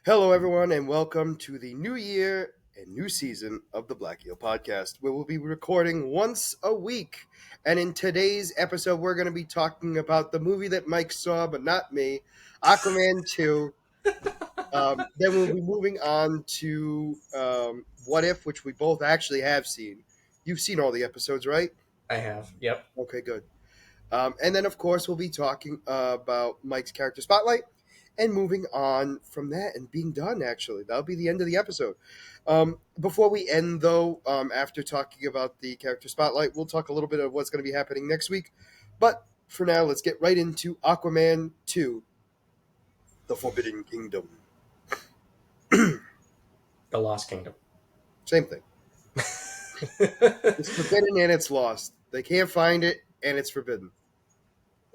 Hello, everyone, and welcome to the new year and new season of the Black Eel Podcast, where we'll be recording once a week. And in today's episode, we're going to be talking about the movie that Mike saw, but not me, Aquaman 2. Then we'll be moving on to What If, which we both actually have seen. You've seen all the episodes, right? I have. Yep. Okay, good. And then, of course, we'll be talking about Mike's character spotlight and moving on from that and being done, actually. That'll be the end of the episode. Before we end, though, after talking about the character spotlight, we'll talk a little bit of what's going to be happening next week. But for now, let's get right into Aquaman 2, The Forbidden Kingdom. The Lost Kingdom. Same thing. It's forbidden and it's lost. They can't find it, and it's forbidden.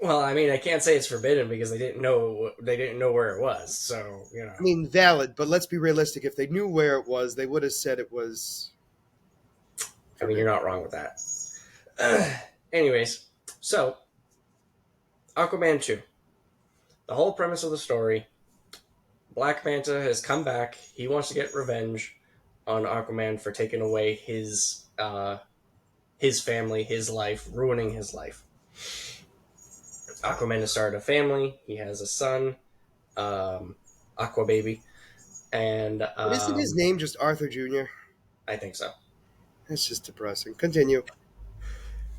Well, I mean, I can't say it's forbidden because they didn't know where it was. So I mean, valid, but let's be realistic. If they knew where it was, they would have said it was. I mean, you're not wrong with that. Anyways, so Aquaman 2. The whole premise of the story: Black Manta has come back. He wants to get revenge on Aquaman for taking away his family, his life, ruining his life. Aquaman has started a family. He has a son, Aqua Baby, and But isn't his name just Arthur Jr.? I think so. That's just depressing. Continue.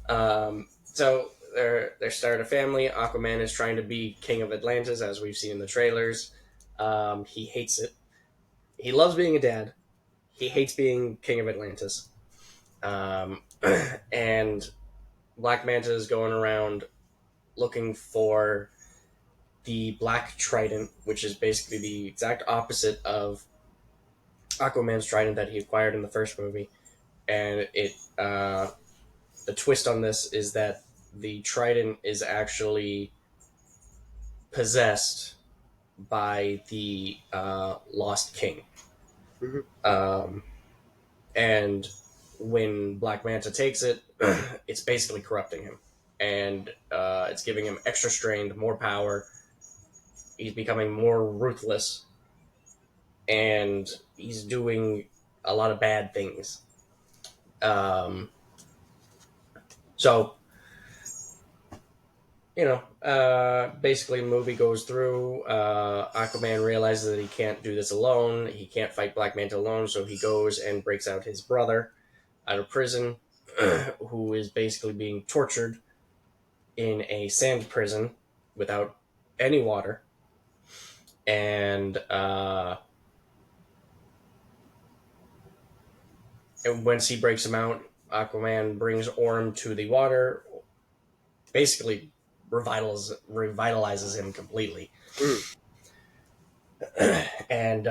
So they're starting a family. Aquaman is trying to be king of Atlantis, as we've seen in the trailers. He hates it. He loves being a dad. He hates being king of Atlantis. And Black Manta is going around looking for the Black Trident, which is basically the exact opposite of Aquaman's trident that he acquired in the first movie. And the twist on this is that the trident is actually possessed by the Lost King. Mm-hmm. And when Black Manta takes it, it's basically corrupting him. And it's giving him extra strength, more power. He's becoming more ruthless. And he's doing a lot of bad things. So, basically the movie goes through. Aquaman realizes that he can't do this alone. He can't fight Black Manta alone, so he goes and breaks out his brother out of prison, who is basically being tortured in a sand prison without any water. And once he breaks him out, Aquaman brings Orm to the water, basically revitalizes him completely. And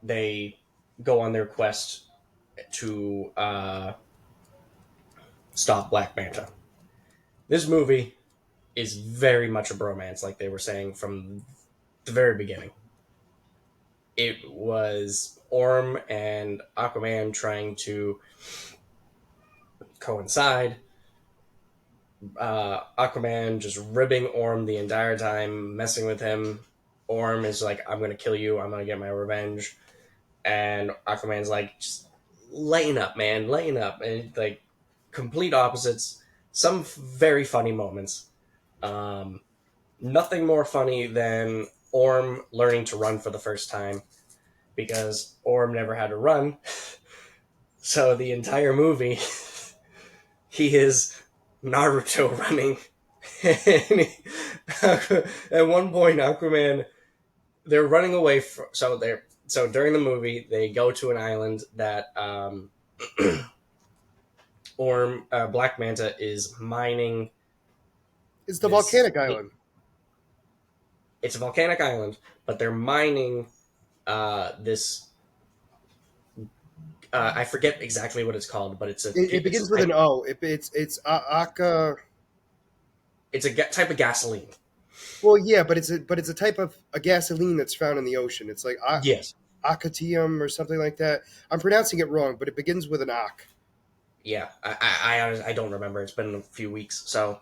they go on their quest to stop Black Manta. This movie is very much a bromance, like they were saying from the very beginning. It was Orm and Aquaman trying to coincide. Aquaman just ribbing Orm the entire time, messing with him. Orm is like, I'm going to kill you. I'm going to get my revenge. And Aquaman's like, just lighten up, man. Lighten up. And like, complete opposites. Some very funny moments. Nothing more funny than Orm learning to run for the first time, because Orm never had to run. So the entire movie, he is Naruto running. At one point, Aquaman, they're running away from. So during the movie, they go to an island that Black Manta is mining. It's the volcanic island. It's a volcanic island, but they're mining this. I forget exactly what it's called, but It begins with an O. It's Aka. It's a type of gasoline. Well, yeah, but it's a type of a gasoline that's found in the ocean. It's like Yes. Acatium or something like that. I'm pronouncing it wrong, but it begins with an Ak. Yeah, I don't remember. It's been a few weeks, so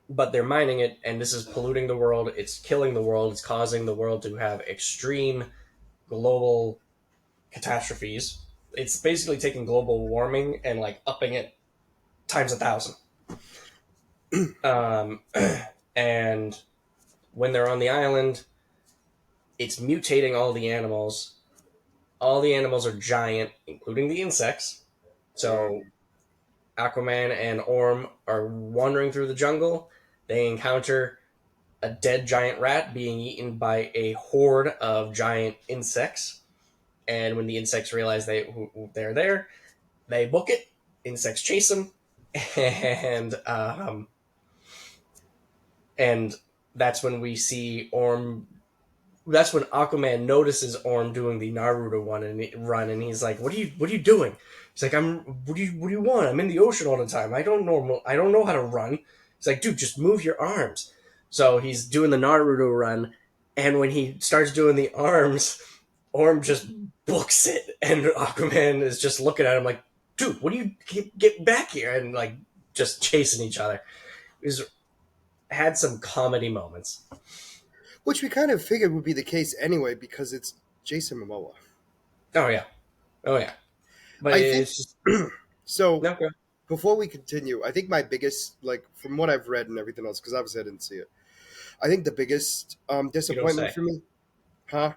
but they're mining it, and this is polluting the world. It's killing the world. It's causing the world to have extreme global catastrophes. It's basically taking global warming and like upping it times 1,000. Um, and when they're on the island, it's mutating all the animals. All the animals are giant, including the insects. So Aquaman and Orm are wandering through the jungle. They encounter a dead giant rat being eaten by a horde of giant insects. And when the insects realize they're there, they book it. Insects chase them, and and that's when we see Orm. That's when Aquaman notices Orm doing the Naruto run, and he's like, What are you doing?" He's like, "I'm. What do you want? I'm in the ocean all the time. I don't know how to run." He's like, "Dude, just move your arms." So he's doing the Naruto run, and when he starts doing the arms, Orm just books it, and Aquaman is just looking at him like, "Dude, what do you get back here?" And like just chasing each other. It was had some comedy moments. Which we kind of figured would be the case anyway because it's Jason Momoa. Oh yeah, oh yeah. But I think it's just so. no. Go. Before we continue, I think my biggest, like, from what I've read and everything else, because obviously I didn't see it, I think the biggest You don't disappointment say. for me, huh?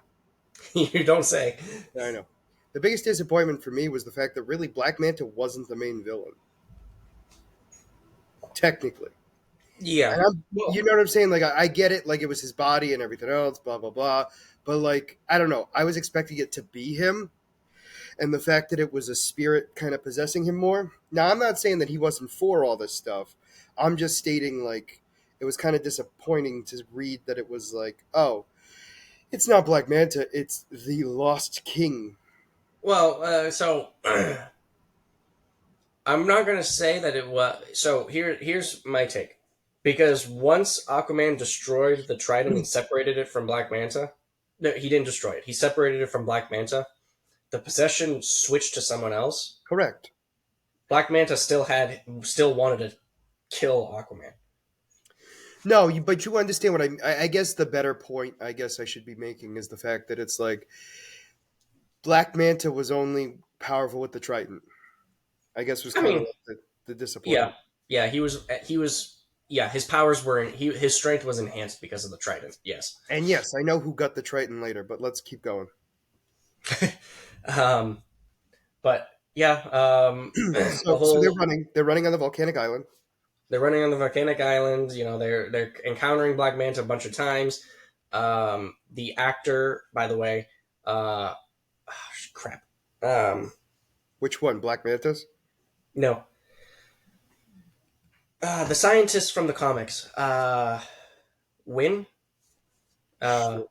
You don't say. Yeah, I know. The biggest disappointment for me was the fact that really Black Manta wasn't the main villain, technically. Yeah. And Well, you know what I'm saying? Like, I get it, like, it was his body and everything else, blah, blah, blah. But, like, I don't know. I was expecting it to be him, and the fact that it was a spirit kind of possessing him more. Now, I'm not saying that he wasn't for all this stuff. I'm just stating, like, it was kind of disappointing to read that it was like, oh, it's not Black Manta, it's the Lost King. so I'm not gonna say that it was. So here's my take. Because once Aquaman destroyed the Trident and separated it from Black Manta, no, he didn't destroy it. He separated it from Black Manta. The possession switched to someone else. Correct. Black Manta still wanted to kill Aquaman. No, but you understand what I guess the better point I guess I should be making is the fact that it's like Black Manta was only powerful with the Triton. I guess was I kind of mean, like the yeah, disappointment. yeah, he was yeah, his powers were his strength was enhanced because of the trident. Yes. And yes, I know who got the Triton later, but let's keep going. um but yeah, the So whole they're running on the volcanic island. they're running on the volcanic island, they're encountering Black Manta a bunch of times. The actor, by the way, uh crap. Which one? Black Mantis? No. The scientist from the comics. Win? Uh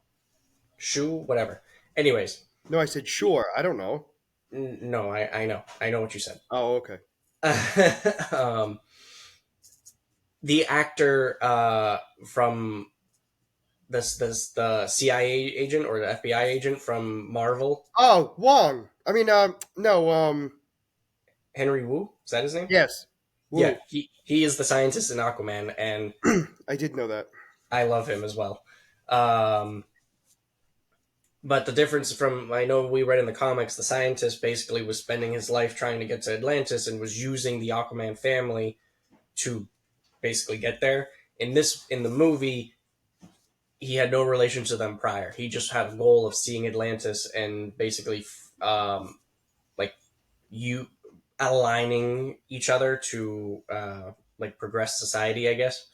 Sure. Shu, whatever. Anyways, No, I said sure. I don't know. no, I know what you said. Oh, okay. um, the actor from the CIA agent or the FBI agent from Marvel, Oh, Wong. I mean, no, Henry Wu, is that his name? yes. Yeah, Woo. he is the scientist in Aquaman, and I did know that. I love him as well. Um, but the difference from I know we read in the comics, the scientist basically was spending his life trying to get to Atlantis and was using the Aquaman family to basically get there. In the movie, he had no relation to them prior. He just had a goal of seeing Atlantis and basically like you aligning each other to like progress society, I guess.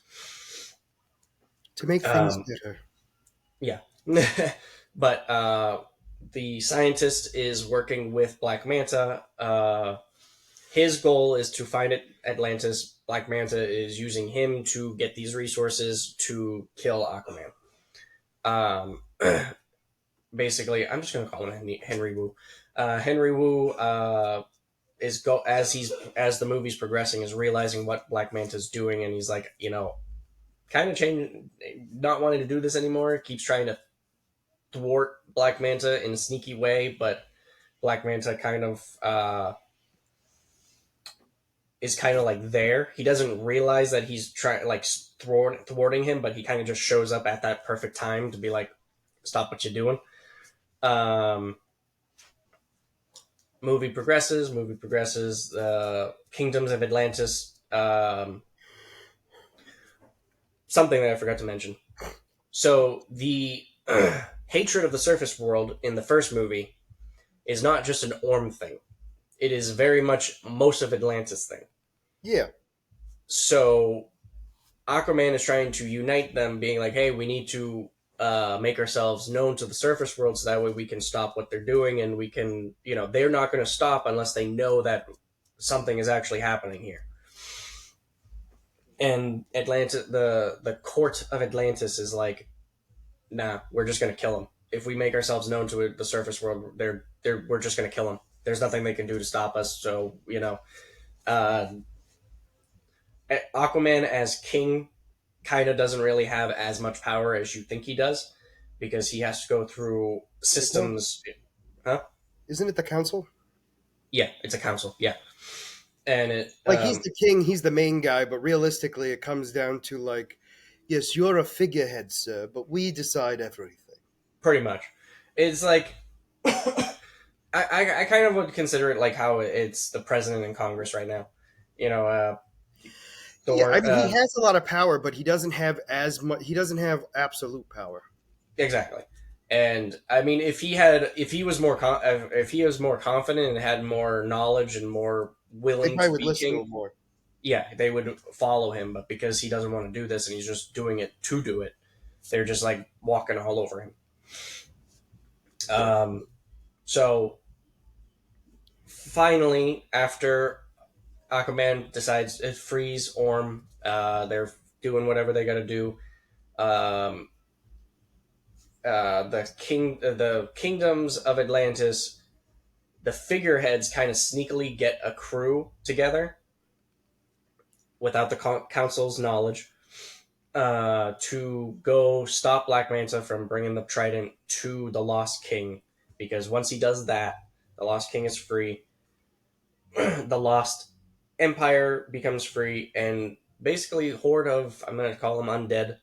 To make things Um, better. yeah, but the scientist is working with Black Manta. His goal is to find Atlantis. Black Manta is using him to get these resources to kill Aquaman. Um, basically, I'm just gonna call him Henry Wu. Henry Wu is go as the movie's progressing is realizing what Black Manta's doing, and he's like, kind of changing, not wanting to do this anymore. Keeps trying to thwart Black Manta in a sneaky way, but Black Manta kind of is kind of like there. He doesn't realize that he's trying like thwarting him, but he kind of just shows up at that perfect time to be like, "Stop what you're doing." Um, movie progresses. Movie progresses. Kingdoms of Atlantis. Something that I forgot to mention. So the hatred of the surface world in the first movie is not just an Orm thing. It is very much most of Atlantis thing. Yeah. So Aquaman is trying to unite them, being like, "Hey, we need to make ourselves known to the surface world, so that way we can stop what they're doing, and we can, they're not going to stop unless they know that something is actually happening here." And the court of Atlantis is like, "Nah, we're just going to kill them. If we make ourselves known to the surface world, we're just going to kill them. There's nothing they can do to stop us." So uh, Aquaman as king kind of doesn't really have as much power as you think he does, because he has to go through Council? systems. Huh? Isn't it the council? Yeah, it's a council. Yeah, and it Like he's the king, he's the main guy, but realistically, it comes down to like, yes, you're a figurehead, sir, but we decide everything. pretty much. It's like I kind of would consider it like how it's the president and Congress right now. You know, Yeah, I Thor. mean, he has a lot of power, but he doesn't have as much. He doesn't have absolute power. Exactly. And I mean, if he was more confident and had more knowledge and more They willing probably to would be listen to king, him more. yeah, they would follow him. But because he doesn't want to do this and he's just doing it to do it, they're just like walking all over him. Yeah. So finally, after Aquaman decides to freeze Orm, they're doing whatever they got to do. Um, the kingdoms of Atlantis, the figureheads kind of sneakily get a crew together without the council's knowledge, to go stop Black Manta from bringing the trident to the Lost King. Because once he does that, the Lost King is free. The Lost Empire becomes free, and basically, horde of, I'm going to call them undead,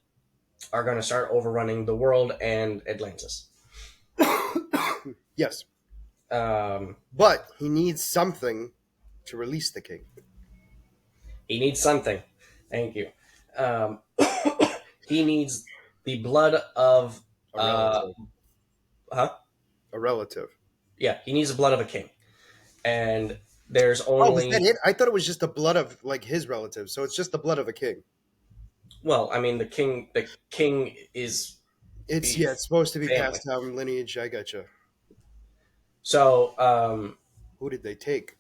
are going to start overrunning the world and Atlantis. Yes, Um, but he needs something to release the king. he needs something. Thank you. Um, he needs the blood of A relative. huh? A relative. Yeah, he needs the blood of a king, and there's Oh, was that only it? I thought it was just the blood of like his relatives. So it's just the blood of a king. well, I mean, the king is It's the yeah, it's supposed to be family. passed down lineage. I gotcha. So Who did they take?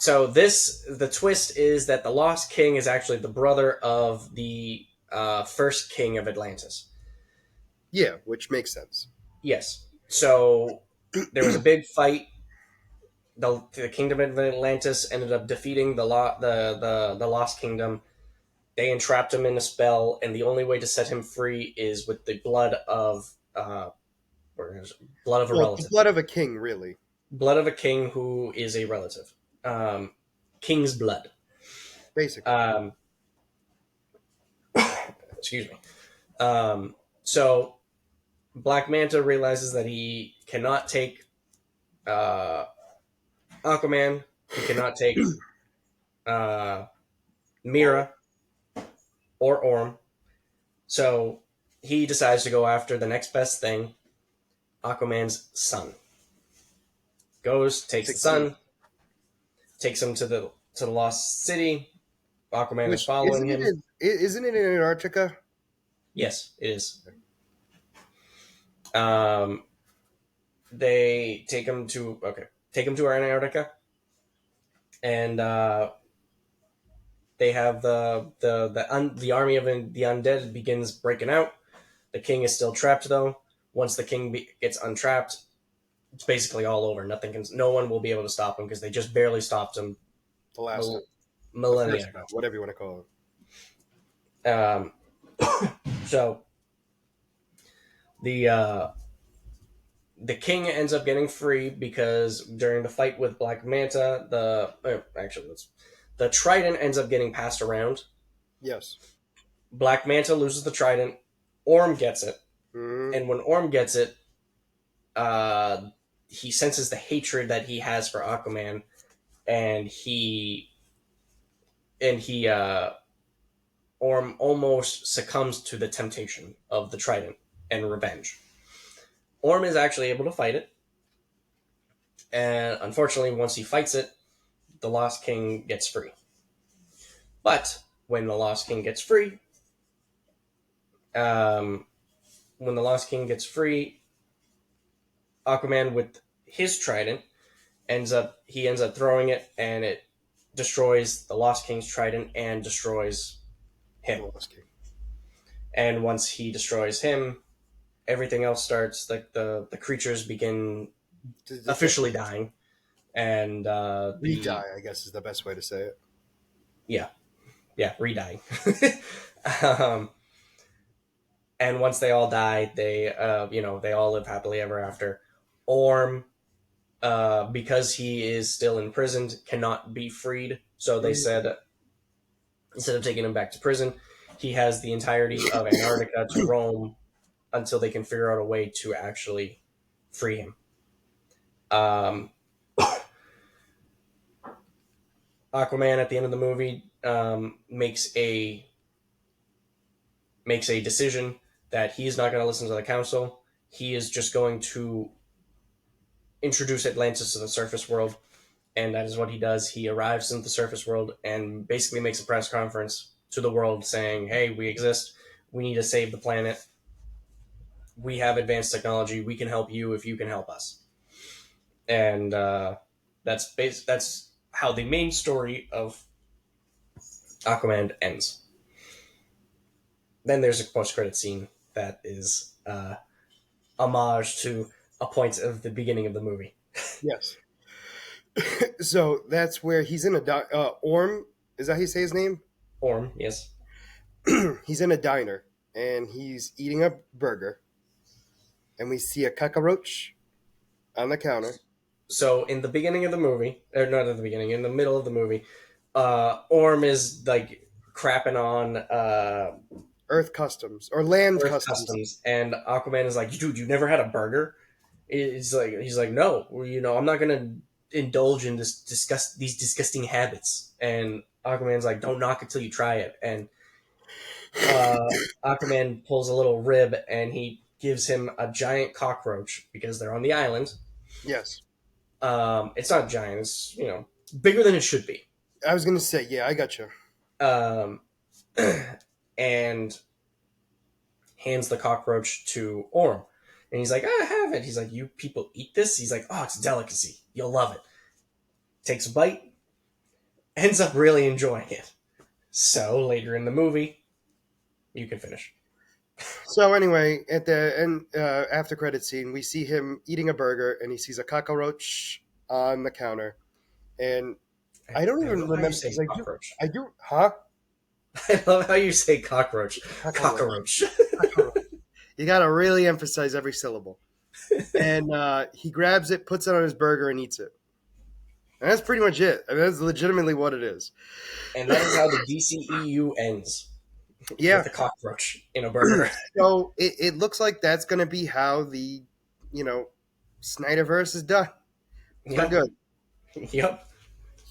the twist is that the Lost King is actually the brother of the first king of Atlantis. Yeah, which makes sense. Yes. So there was a big fight. The kingdom of Atlantis ended up defeating the Lost Kingdom. They entrapped him in a spell, and the only way to set him free is with the blood of blood of a Well, the relative, blood of a king, really. blood of a king who is a relative, um, king's blood. Basically. Um, excuse me. So Black Manta realizes that he cannot take uh, Aquaman. He cannot take uh, Mira or Orm. So he decides to go after the next best thing, Aquaman's son. Goes, takes the 16. son, takes him to the lost city. Aquaman is Which following him. isn't it in Antarctica? Yes, it is. Um, they take him to Antarctica, and they have the army of the undead begins breaking out. The king is still trapped though. Once the king gets untrapped, it's basically all over. No one will be able to stop him because they just barely stopped him The last time. The millennia first ago. time, whatever you want to call Um, so the uh, the king ends up getting free because during the fight with Black Manta, the trident ends up getting passed around. Yes. Black Manta loses the trident. Orm gets it. Mm-hmm. And when Orm gets it, he senses the hatred that he has for Aquaman, and he Orm almost succumbs to the temptation of the trident and revenge. Orm is actually able to fight it, and unfortunately, once he fights it, the Lost King gets free. But when the Lost King gets free, um, when the Lost King gets free, Aquaman with his trident ends up throwing it, and it destroys the Lost King's trident and destroys The him. Lost King. And once he destroys him, everything else starts. Like the creatures begin officially dying, and Re-die, I guess, is the best way to say it. Re-dying. um, and once they all die, they all live happily ever after. Orm, because he is still imprisoned, cannot be freed. So they said, instead of taking him back to prison, he has the entirety of Antarctica to roam until they can figure out a way to actually free him. Um, Aquaman at the end of the movie makes a decision that he's not going to listen to the council. He is just going to introduce Atlantis to the surface world, and that is what he does. He arrives in the surface world and basically makes a press conference to the world saying, "Hey, we exist. We need to save the planet. We have advanced technology. We can help you if you can help us." And that's how the main story of Aquaman ends. Then there's a post-credit scene that is homage to a point of the beginning of the movie. Yes. So that's where he's in a Orm. Is that how you say his name? Orm, yes. He's in a diner and he's eating a burger, and we see a cockroach on the counter. So in the beginning of the movie, or not at the beginning, in the middle of the movie, Orm is like crapping on Earth Customs or Land Earth Customs. Customs, and Aquaman is like, "Dude, you never had a burger?" He's like, "No, I'm not gonna indulge in these disgusting habits." And Aquaman's like, "Don't knock it till you try it." And Aquaman pulls a little rib and he gives him a giant cockroach because they're on the island. Yes. It's not giant; it's bigger than it should be. I was gonna say, yeah, I got you. Um, and hands the cockroach to Orm. And he's like, I have it. He's like, you people eat this? He's like, oh, it's a delicacy. You'll love it. Takes a bite, ends up really enjoying it. So later in the movie, you can finish. So anyway, at the end, after credit scene, we see him eating a burger, and he sees a cockroach on the counter, and I don't I even love how you remember say because cockroach. I do, huh? I love how you say cockroach. Cockroach. Cockroach. You got to really emphasize every syllable. And he grabs it, puts it on his burger, and eats it. And that's pretty much it. I mean, that's legitimately what it is. And that is how the DCEU ends. Yeah. With a cockroach in a burger. So it looks like that's going to be how the, Snyderverse is done. It's Yep. been good. Yep.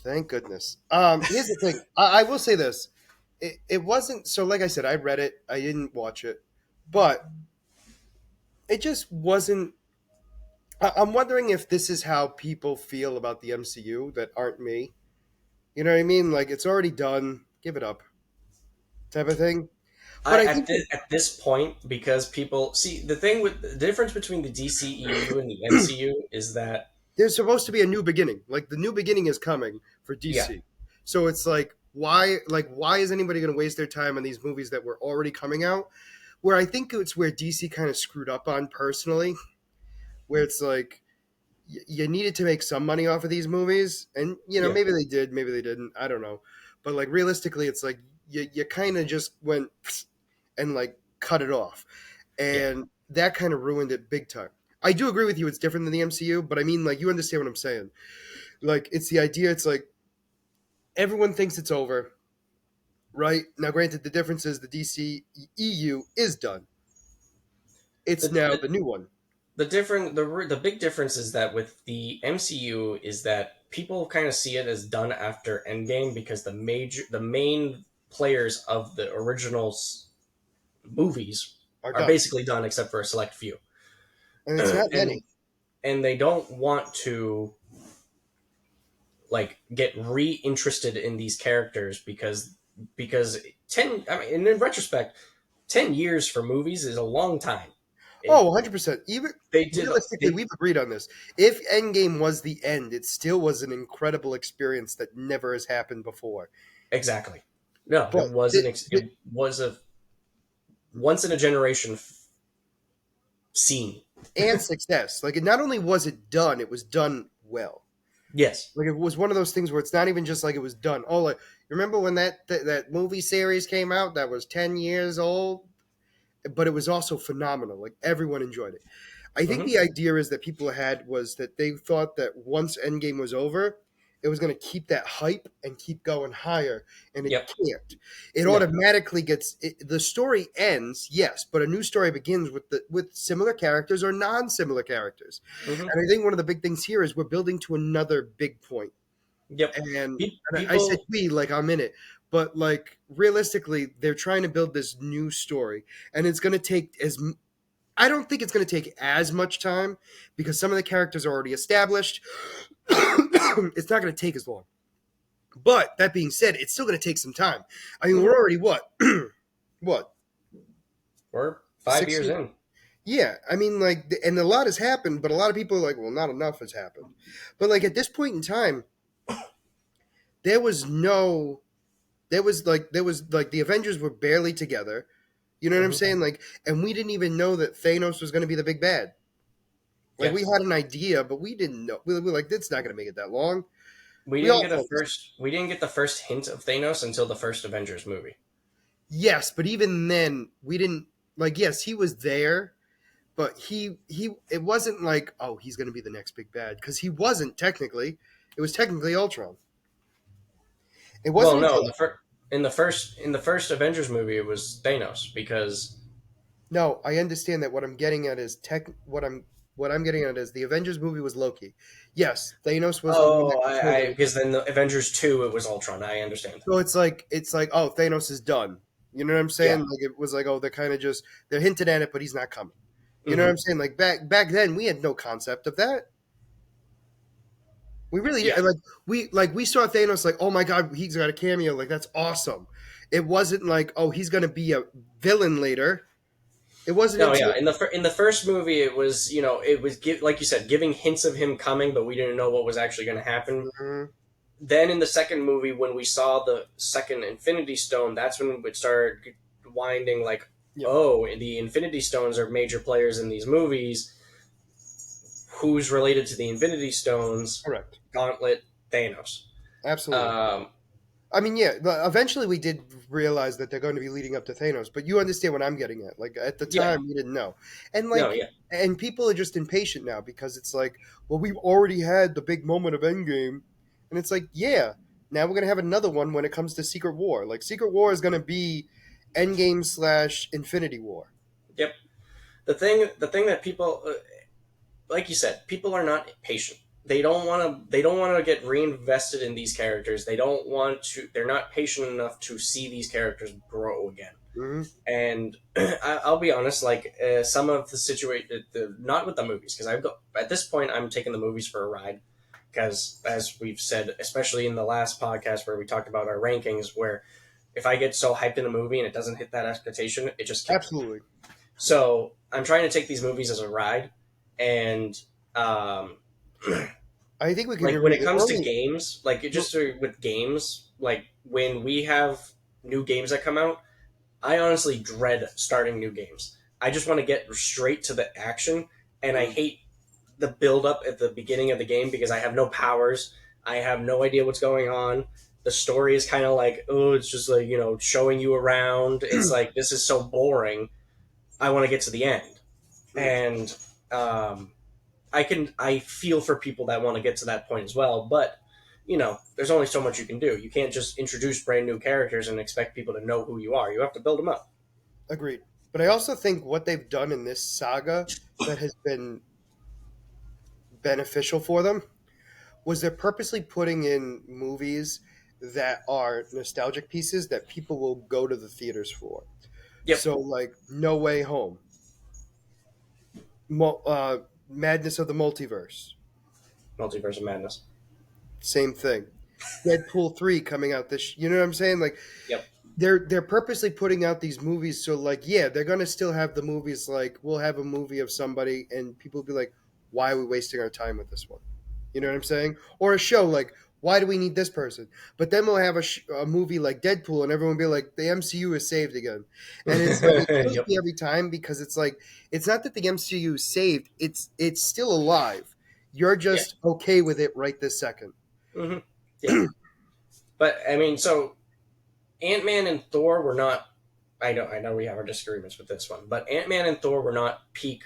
Thank goodness. Here's the thing. I will say this. It wasn't, so like I said, I read it. I didn't watch it. But it just wasn't. I'm wondering if this is how people feel about the MCU that aren't me. You know what I mean? Like, it's already done. Give it up. Type of thing. But I think At this point, because people see the difference between the DCEU and the MCU is that there's supposed to be a new beginning. Like, the new beginning is coming for DC. Yeah. So it's like, why is anybody going to waste their time on these movies that were already coming out? Where I think it's where DC kind of screwed up on personally, where it's like you needed to make some money off of these movies, and Yeah. maybe they did, maybe they didn't, I don't know, but like realistically, it's like you kind of just went and like cut it off, and that kind of ruined it big time. I do agree with you; it's different than the MCU, but I mean, like, you understand what I'm saying. Like, it's the idea. It's like everyone thinks it's over, right? Now, granted, the difference is the DC EU is done. It's The, now the the new one. the big difference is that with the MCU is that people kind of see it as done after Endgame because the main players of the original movies Are are done, basically done except for a select few. and it's not and many. and they don't want to like get reinterested in these characters because 10 I mean in retrospect 10 years for movies is a long time. Oh, It 100%. Even they did realistically, they we've agreed on this. If Endgame was the end, it still was an incredible experience that never has happened before. exactly. No, But it was a once in a generation scene. and success. Like, it not only was it done, it was done well. Yes. Like, it was one of those things where it's not even just like it was done. Oh, like, remember when that movie series came out that was 10 years old, but it was also phenomenal. Like, everyone enjoyed it. I think Hmm. the idea is that people had was that they thought that once Endgame was over, it was going to keep that hype and keep going higher, and it Yep. can't. It No. automatically the story ends, yes, but a new story begins with similar characters or non-similar characters. Hmm. And I think one of the big things here is we're building to another big point. Yep. And I said People. we like I'm in it, but like realistically, they're trying to build this new story, and it's going to take I don't think it's going to take as much time because some of the characters are already established. It's not going to take as long. But that being said, it's still going to take some time. I mean, we're Mhm. already what We're 5 years 60? in. Yeah, I mean, like, and a lot has happened, but a lot of people are like, well, not enough has happened. But like at this point in time, there was no, there was like the Avengers were barely together. You know what I'm Hmm. saying? Like, and we didn't even know that Thanos was going to be the big bad. Like, Yeah. we had an idea, but we didn't know. We were like, it's not going to make it that long. We We didn't all get a felt this. first. We didn't get the first hint of Thanos until the first Avengers movie. Yes, but even then, we didn't like. Yes, he was there, but he. It wasn't like, oh, he's going to be the next big bad because he wasn't technically. It was technically Ultron. It Well, wasn't no, until in the first Avengers movie, it was Thanos because no. I understand that what I'm getting at is what I'm getting at is the Avengers movie was Loki. Yes, Thanos was the one that oh, controlled I everything. because then the Avengers 2, it was Ultron. I understand. So it's like oh, Thanos is done. You know what I'm saying? Yeah. Like it was like oh, they're kind of just they're hinting at it, but he's not coming. You know what Hmm. I'm saying? Like back then, we had no concept of that. We really Yeah. did. We saw Thanos like, oh my god, he's got a cameo. Like that's awesome. It wasn't like, oh, he's gonna be a villain later. It wasn't No, until yeah. In the first movie, it was like you said, giving hints of him coming, but we didn't know what was actually going to happen. Mhm. Then in the second movie, when we saw the second Infinity Stone, that's when it started winding like, Yep, oh, the Infinity Stones are major players in these movies. Who's related to the Infinity Stones? correct, Gauntlet, Thanos. absolutely. Um, I mean, yeah. Eventually, we did realize that they're going to be leading up to Thanos, but you understand what I'm getting at. Like at the yeah, time, we didn't know, and no, like, yeah, and people are just impatient now because it's like, well, we've already had the big moment of Endgame, and it's like, yeah, now we're gonna have another one when it comes to Secret War. Like Secret War is gonna be Endgame slash Infinity War. yep. The thing that people, like you said, people are not patient. They don't want to. They don't want to get reinvested in these characters. They don't want to. They're not patient enough to see these characters grow again. Hmm. And I'll be honest, like some of the situation, not with the movies, because I've got at this point, I'm taking the movies for a ride. Because as we've said, especially in the last podcast where we talked about our rankings, where if I get so hyped in a movie and it doesn't hit that expectation, it just kills me. Absolutely, So I'm trying to take these movies as a ride, and um, I think we can like when agree. it The comes to only games, like with games, like when we have new games that come out, I honestly dread starting new games. I just want to get straight to the action, and I mm, hate the build up at the beginning of the game because I have no powers. I have no idea what's going on. The story is kind of like, oh, it's just like, showing you around. It's like, this is so boring. I want to get to the end. mm, And I feel for people that want to get to that point as well. But, there's only so much you can do. You can't just introduce brand new characters and expect people to know who you are. You have to build them up. Agreed. But I also think what they've done in this saga that has been beneficial for them was they're purposely putting in movies that are nostalgic pieces that people will go to the theaters for. Yep. So, like No Way Home, Madness of the Multiverse, Multiverse of Madness. same thing. Deadpool 3 coming out this. You know what I'm saying? Like Yep. they're purposely putting out these movies so like yeah they're gonna still have the movies like we'll have a movie of somebody and people will be like why are we wasting our time with this one, you know what I'm saying, or a show like why do we need this person, but then we'll have a movie like Deadpool and everyone will be like the MCU is saved again, and it's like it kills Yep. me every time because it's like it's not that the MCU is saved, it's still alive, you're Yeah. just okay with it right this second. Hmm. Yeah. But I mean, so Ant-Man and Thor were not. I know we have our disagreements with this one, but Ant-Man and Thor were not peak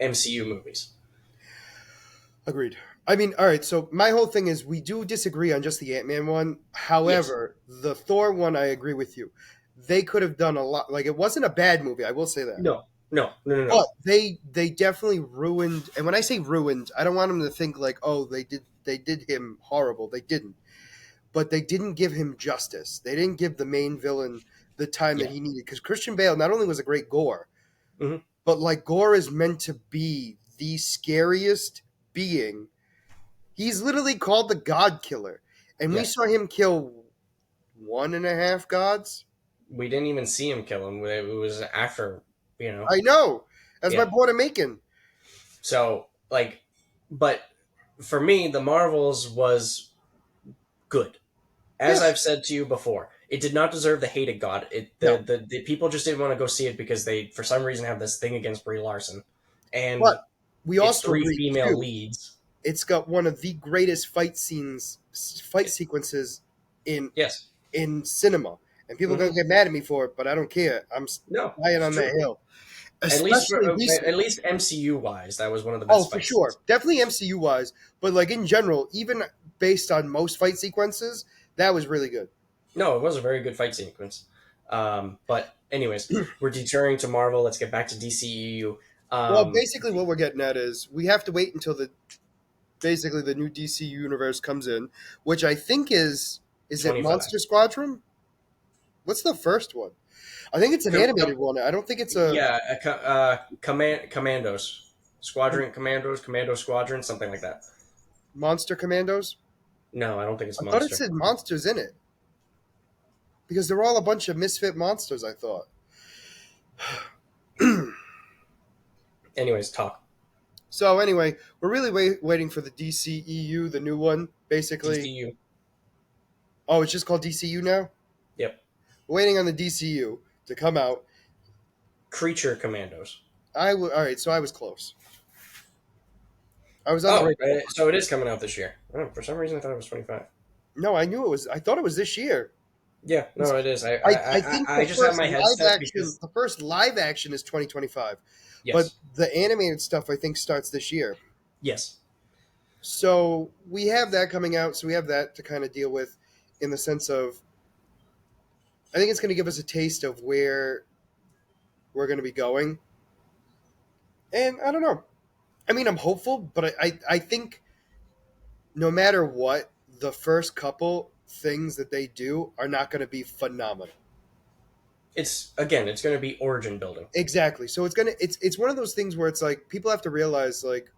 MCU movies. Agreed. I mean, all right. So my whole thing is we do disagree on just the Ant-Man one. Yes. However, the Thor one, I agree with you. They could have done a lot. Like it wasn't a bad movie. I will say that. No. No. No. No. No. But they definitely ruined. And when I say ruined, I don't want them to think like, oh, they did him horrible. They didn't. But they didn't give him justice. They didn't give the main villain the time that Yeah. he needed. Because Christian Bale not only was a great Gore, Hmm. but like Gore is meant to be the scariest being. He's literally called the God Killer, and we Yeah. saw him kill one and a half gods. We didn't even see him kill him. It was after. I know. That's my Yeah. point I'm making. So like, but for me, the Marvels was good. As Yes. I've said to you before, it did not deserve the hate it got. No. The people just didn't want to go see it because they, for some reason, have this thing against Brie Larson, But and we it's also three agreed female too. leads. It's got one of the greatest fight sequences in Yes, in cinema, and people are hmm gonna get mad at me for it, but I don't care. I'm no, dying it's on that true. hill, especially At recently. least MCU wise, that was one of the Oh, best for fight scenes. sure, definitely MCU wise, but like in general, even based on most fight sequences, that was really good. No, it was a very good fight sequence. But anyways, we're deterring to Marvel. Let's get back to DCEU. Well, Um, basically, what we're getting at is we have to wait until the new DC universe comes in, which I think is it 25. Monster Squadron? What's the first one? I think it's an Com- com- animated one. I don't think it's a yeah, Commandos, Squadron Commandos, Commando Squadron, something like that. Monster Commandos. No, I don't think it's I thought it Monster. said monsters in it because they're all a bunch of misfit monsters. I thought. Anyways, talk. So anyway, we're really waiting for the DCEU, the new one. Basically, DCU. oh, it's just called DCU now. Yep. We're waiting on the DCU to come out. Creature Commandos. All right, so I was close. I was on the Oh, right track. so it is coming out this year. Oh, for some reason, I thought it was 25. No, I knew it was. I thought it was this year. Yeah, no, it is. I think I just have my headset because the first live action is 2025, but yes, the animated stuff I think starts this year. yes, So we have that coming out. So we have that to kind of deal with, in the sense of, I think it's going to give us a taste of where we're going to be going. And I don't know. I mean, I'm hopeful, but I think no matter what, the first couple things that they do are not going to be phenomenal. it's going to be origin building. Exactly. So it's one of those things where it's like people have to realize like,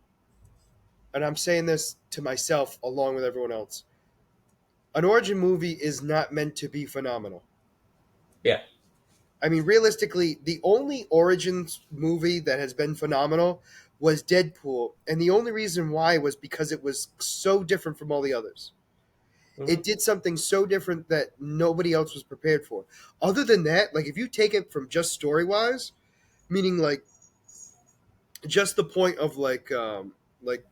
and I'm saying this to myself along with everyone else, an origin movie is not meant to be phenomenal. Yeah. I mean, realistically, the only origins movie that has been phenomenal was Deadpool, and the only reason why was because it was so different from all the others. Hmm. It did something so different that nobody else was prepared for. Other than that, like if you take it from just story wise, meaning like just the point of like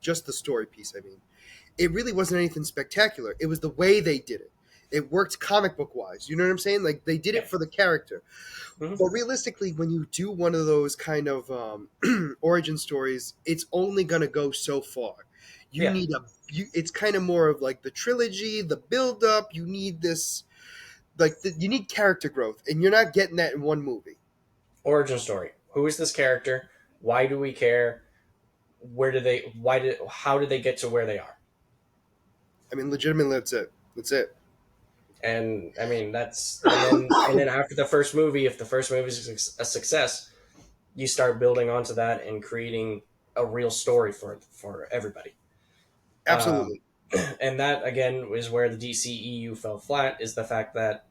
just the story piece, I mean, it really wasn't anything spectacular. It was the way they did it. It worked comic book wise. You know what I'm saying? Like they did Yeah. it for the character. Hmm. But realistically, when you do one of those kind of origin stories, it's only going to go so far. You Yeah, need it's kind of more of like the trilogy, the build up. You need this, like, you need character growth, and you're not getting that in one movie. origin story. Who is this character? Why do we care? Where do they? Why did? How did they get to where they are? I mean, legitimately, that's it. That's it. And I mean that's and then after the first movie, if the first movie is a success, you start building onto that and creating a real story for everybody. Um, Absolutely. and that again is where the DCEU fell flat, is the fact that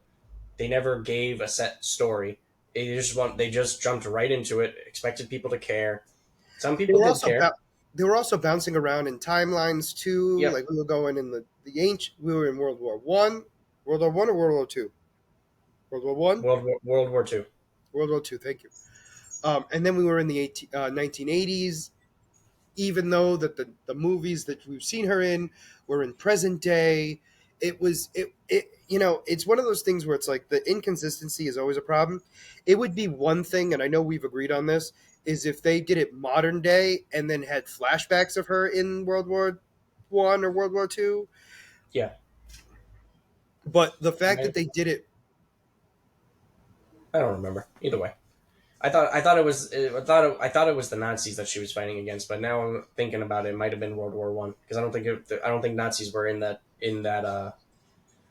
they never gave a set story. They just jumped right into it, expected people to care. Some They people were did also care. they were also bouncing around in timelines too. Yep. Like we were going in the ancient. We were in World War I, World War I, or World War II. World War I, World War II. World War II. Thank you. And then we were in the 1980s. Even though that the movies that we've seen her in were in present day, it's one of those things where it's like the inconsistency is always a problem. It would be one thing, and I know we've agreed on this, is if they did it modern day and then had flashbacks of her in World War I or World War II. Yeah. But the fact I, that they did it, I don't remember either way. I thought it was the Nazis that she was fighting against, but now I'm thinking about it. It might have been World War I, because I don't think Nazis were in that.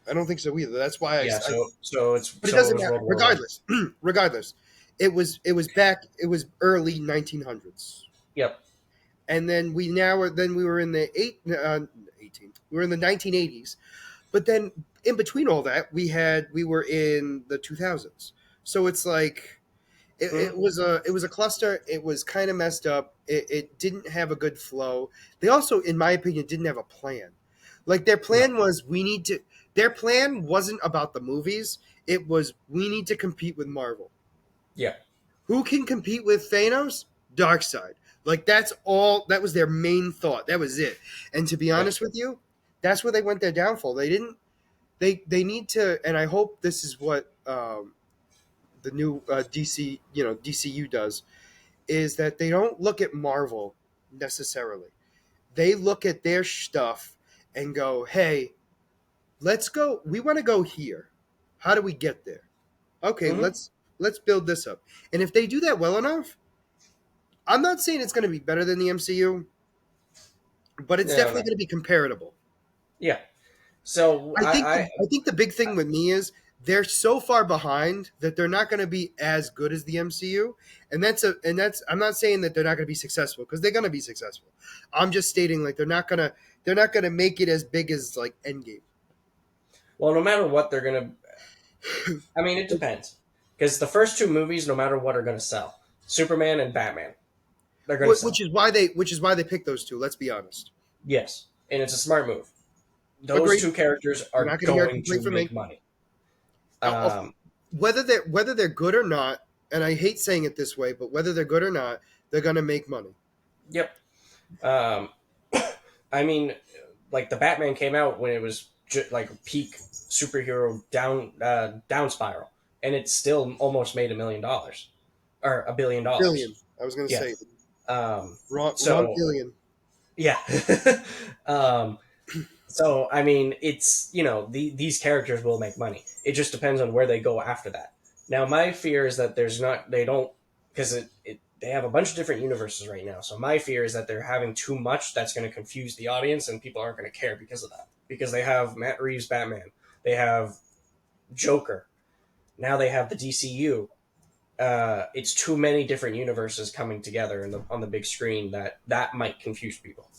I don't think so either. That's why Yeah, but it so it doesn't was matter. World War I. Regardless, it was early 1900s. Yep. And then we were in the 18 we were in the 1980s, but then in between all that we were in the 2000s. So it's like Hmm. it was a cluster. It was kind of messed up. It didn't have a good flow. They also, in my opinion, didn't have a plan. Like No. their plan wasn't about the movies. It was, we need to compete with Marvel. Yeah. Who can compete with Thanos? Darkseid. Like that's all. That was their main thought. That was it. And to be Yeah. honest with you, that's where they went their downfall. They didn't. They need to. And I hope this is what the new DCU does, is that they don't look at Marvel necessarily. They look at their stuff and go, "Hey, let's go. We want to go here. How do we get there? Okay, Hmm. let's build this up." And if they do that well enough, I'm not saying it's going to be better than the MCU, but it's No. definitely No. going to be comparable. Yeah. So I think the big thing with me is they're so far behind that they're not going to be as good as the MCU, and that's I'm not saying that they're not going to be successful, because they're going to be successful. I'm just stating like they're not going to make it as big as like Endgame. well, no matter what, they're gonna. I mean, it depends, because the first two movies, no matter what, are gonna sell. Superman and Batman, they're gonna sell. Which is why they picked those two. Let's be honest. Yes, and it's a smart move. Those Agreed. two characters You're are not going to hear a going to complaint from me. make money. Of Um, whether they're good or not, and I hate saying it this way, but whether they're good or not, they're going to make money. yep. Um, I mean, like the Batman came out when it was like peak superhero down spiral, and it still almost made $1 million or $1 billion. Billion. I was going to Yeah. say wrong So billion. yeah. um, so I mean, it's these characters will make money. It just depends on where they go after that. Now, my fear is that they don't, because they have a bunch of different universes right now. So my fear is that they're having too much that's going to confuse the audience, and people aren't going to care because of that. Because they have Matt Reeves Batman, they have Joker, now they have the DCU. It's too many different universes coming together on the big screen that might confuse people.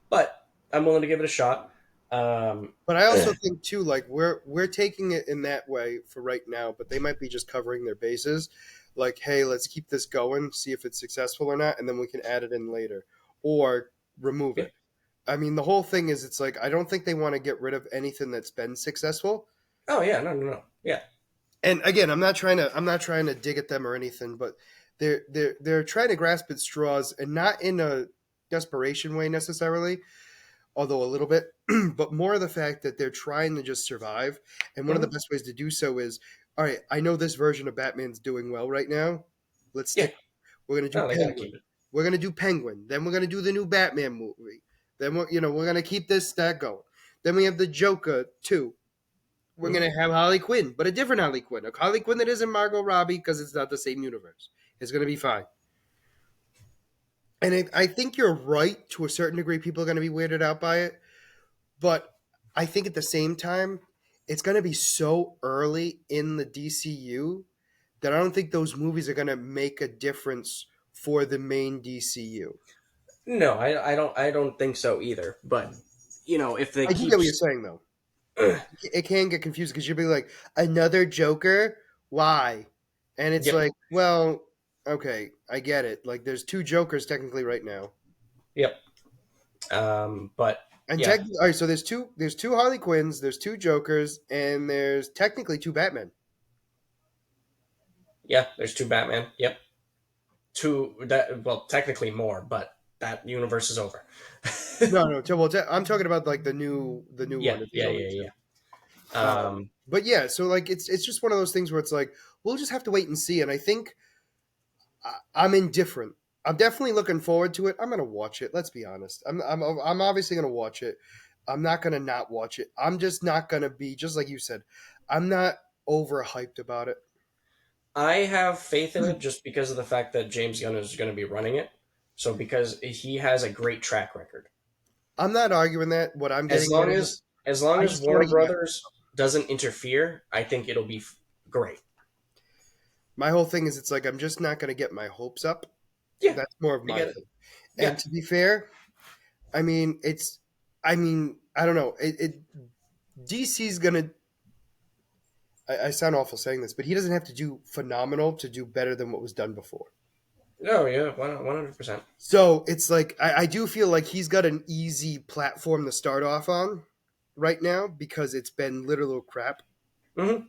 But I'm willing to give it a shot. Um, But I also think too, like we're taking it in that way for right now, but they might be just covering their bases. Like, hey, let's keep this going, see if it's successful or not, and then we can add it in later or remove yeah. it. I mean, the whole thing is, it's like I don't think they want to get rid of anything that's been successful. Oh yeah, no, no, no. Yeah, And again, I'm not trying to dig at them or anything, but they're trying to grasp at straws, and not in a desperation way necessarily, although a little bit, but more of the fact that they're trying to just survive. And one of the hmm, best ways to do so is, all right, I know this version of Batman's doing well right now. Let's yeah. stick. We're gonna do No, they got to keep Penguin. it. We're gonna do Penguin. Then we're gonna do the new Batman movie. Then we're gonna keep this that going. Then we have the Joker 2. We're Mhm. gonna have Harley Quinn, but a different Harley Quinn, a Harley Quinn that isn't Margot Robbie because it's not the same universe. It's gonna be fine. And I think you're right to a certain degree. People are gonna be weirded out by it, but I think at the same time, it's gonna be so early in the DCU that I don't think those movies are gonna make a difference for the main DCU. No, I don't think so either. But if they I do get what you're keeps saying though. It can get confusing because you'll be like, another Joker? Why? And it's yep, like, well, okay, I get it. Like, there's two Jokers technically right now, yep. But and yeah, technically, all right. So there's two Harley Quinns, there's two Jokers, and there's technically two Batmen. yeah. There's two Batman. Yep, two that well technically more, but that universe is over. No, no. I'm talking about like the new yeah, one. If there's yeah, only yeah, two. yeah. But yeah, so like it's just one of those things where it's like we'll just have to wait and see. And I think I'm indifferent. I'm definitely looking forward to it. I'm gonna watch it. Let's be honest. I'm obviously gonna watch it. I'm not gonna not watch it. I'm just not gonna be just like you said. I'm not overhyped about it. I have faith in it just because of the fact that James Gunn is going to be running it. So because he has a great track record. I'm not arguing that. What I'm As getting at long is as as long I as just want Warner to get my Brothers doesn't interfere, I think it'll be great. my whole thing is it's like I'm just not gonna get my hopes up. Yeah, That's more of I my get it. thing. Yeah. And to be fair, I mean I don't know. DC's gonna. I sound awful saying this, but he doesn't have to do phenomenal to do better than what was done before. Oh yeah, 100%. So it's like I do feel like he's got an easy platform to start off on right now because it's been literal crap. Mm-hmm.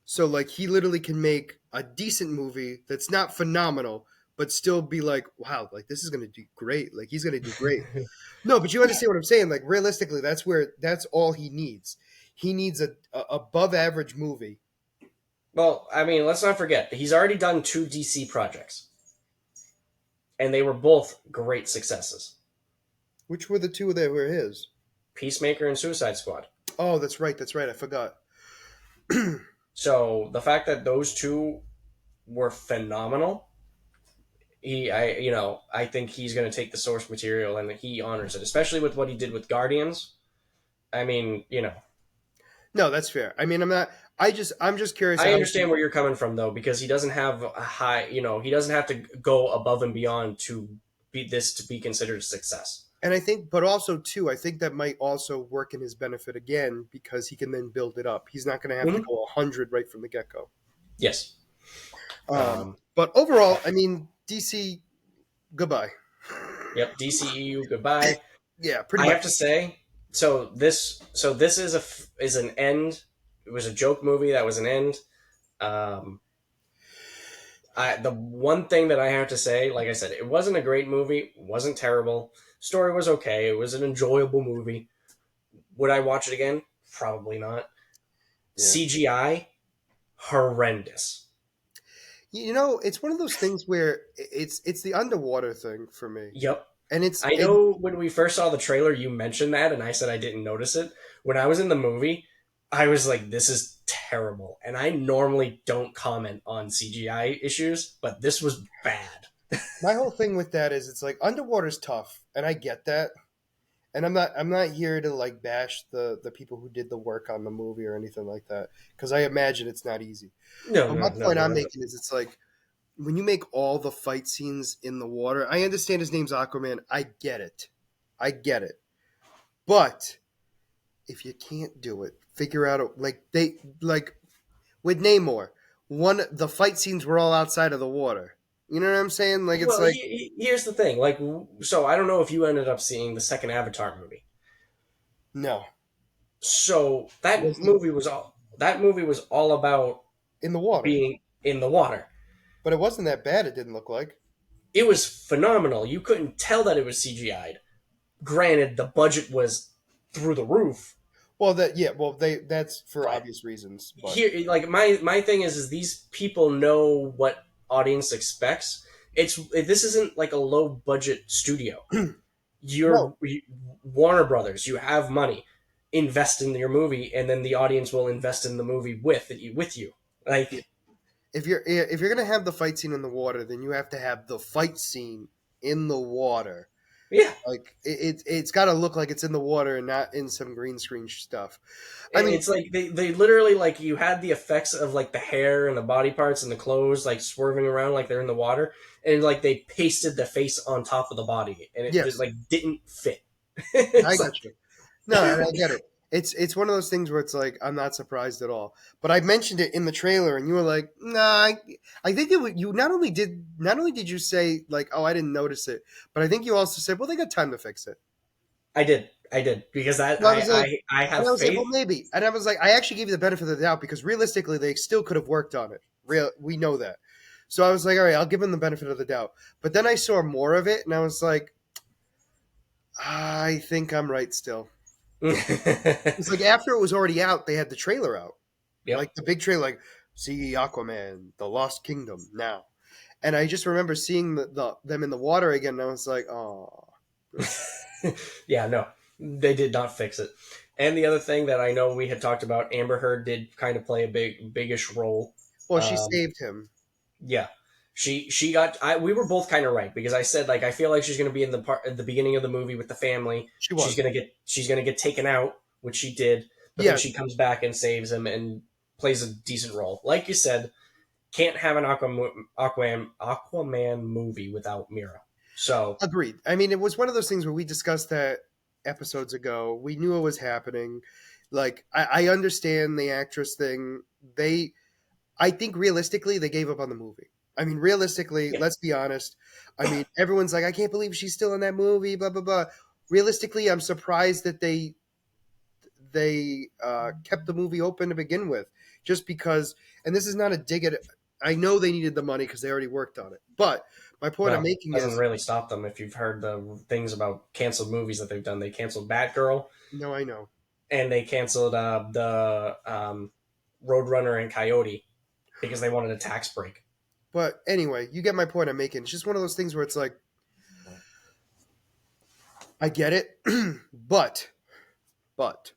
So like he literally can make a decent movie that's not phenomenal, but still be like, wow, like this is gonna do great. Like he's gonna do great. No, but you Yeah. understand what I'm saying. Like realistically, that's all he needs. He needs a above average movie. Well, I mean, let's not forget he's already done two DC projects, and they were both great successes. Which were the two that were his? Peacemaker and Suicide Squad. Oh, that's right. That's right. I forgot. So the fact that those two were phenomenal, I think he's going to take the source material and he honors it, especially with what he did with Guardians. I mean, No, that's fair. I mean, I'm just curious I how. understand where you're coming from though, because he doesn't have a high, he doesn't have to go above and beyond to be considered a success. And I think, but also too, I think that might also work in his benefit again because he can then build it up. He's not going to have to Mm-hmm. go 100 right from the get go. Yes. Um, But overall, I mean, DC, goodbye. yep. DCEU goodbye. Yeah, pretty I much. have to say, so this is an end. It was a joke movie that was an end. Um, the one thing that I have to say, like I said, it wasn't a great movie, wasn't terrible. Story was okay. It was an enjoyable movie. Would I watch it again? Probably not. Yeah. CGI horrendous. It's one of those things where it's the underwater thing for me, Yep. and it's I it, know when we first saw the trailer, you mentioned that, and I said I didn't notice it. When I was in the movie, I was like, this is terrible. And I normally don't comment on CGI issues, but this was bad. my whole thing with that is it's like underwater's tough, and I get that. And I'm not here to like bash the people who did the work on the movie or anything like that because I imagine it's not easy. No, But no, my no, point no, I'm no. making is it's like when you make all the fight scenes in the water, I understand his name's Aquaman. I get it. I get it. But if you can't do it, figure out like with Namor, the fight scenes were all outside of the water. You know what I'm saying? Like it's Well, like here's the thing. Like, so I don't know if you ended up seeing the second Avatar movie. no, So was it that movie was all about in the water, being in the water. but it wasn't that bad. It didn't look like. It was phenomenal. You couldn't tell that it was CGI'd. Granted, the budget was through the roof, Well, that's for but obvious reasons. But here, like my thing is these people know what audience expects. This isn't like a low budget studio. No, Warner Brothers. You have money, invest in your movie, and then the audience will invest in the movie with you. yeah. Like, If you're gonna have the fight scene in the water, then you have to have the fight scene in the water. yeah, Like it's got to look like it's in the water and not in some green screen stuff. I mean, it's like they literally like you had the effects of like the hair and the body parts and the clothes like swerving around like they're in the water, and like they pasted the face on top of the body, and it just yes, like didn't fit. I It's got you. No, and I get it. It's one of those things where it's like I'm not surprised at all. But I mentioned it in the trailer, and you were like, "Nah." I think you not only did you say like, "Oh, I didn't notice it," but I think you also said, "Well, they got time to fix it." I did because And I was like, I and have I was like, faith. "Well, maybe." And I was like, I actually gave you the benefit of the doubt because realistically, they still could have worked on it. We know that. So I was like, "All right, I'll give them the benefit of the doubt." But then I saw more of it, and I was like, I think I'm right still. It's like after it was already out, they had the trailer out. Yep. Like the big trailer, like see Aquaman, the Lost Kingdom now. And I just remember seeing them in the water again, and I was like, oh. Yeah, no, they did not fix it. And the other thing that I know we had talked about, Amber Heard did kind of play a biggish role. Well, she Um, saved him. yeah, she got. We were both kind of right because I said like I feel like she's going to be in the part at the beginning of the movie with the family. She was. She's gonna get taken out, which she did, but then Yeah, she comes back and saves him and plays a decent role. Like you said, can't have an Aquaman movie without Mira. So agreed. I mean, it was one of those things where we discussed that episodes ago. We knew it was happening. Like, I understand the actress thing. I think realistically, they gave up on the movie. I mean, realistically, yeah, let's be honest. I mean, everyone's like, I can't believe she's still in that movie, blah, blah, blah. Realistically, I'm surprised that they kept the movie open to begin with, just because. And this is not a dig at it. I know they needed the money because they already worked on it. But my point I'm well, making doesn't is, really stop them. If you've heard the things about canceled movies that they've done, they canceled Batgirl no, I know. and they canceled the Roadrunner and Coyote because they wanted a tax break. But anyway, you get my point I'm making. It's just one of those things where it's like, I get it, but but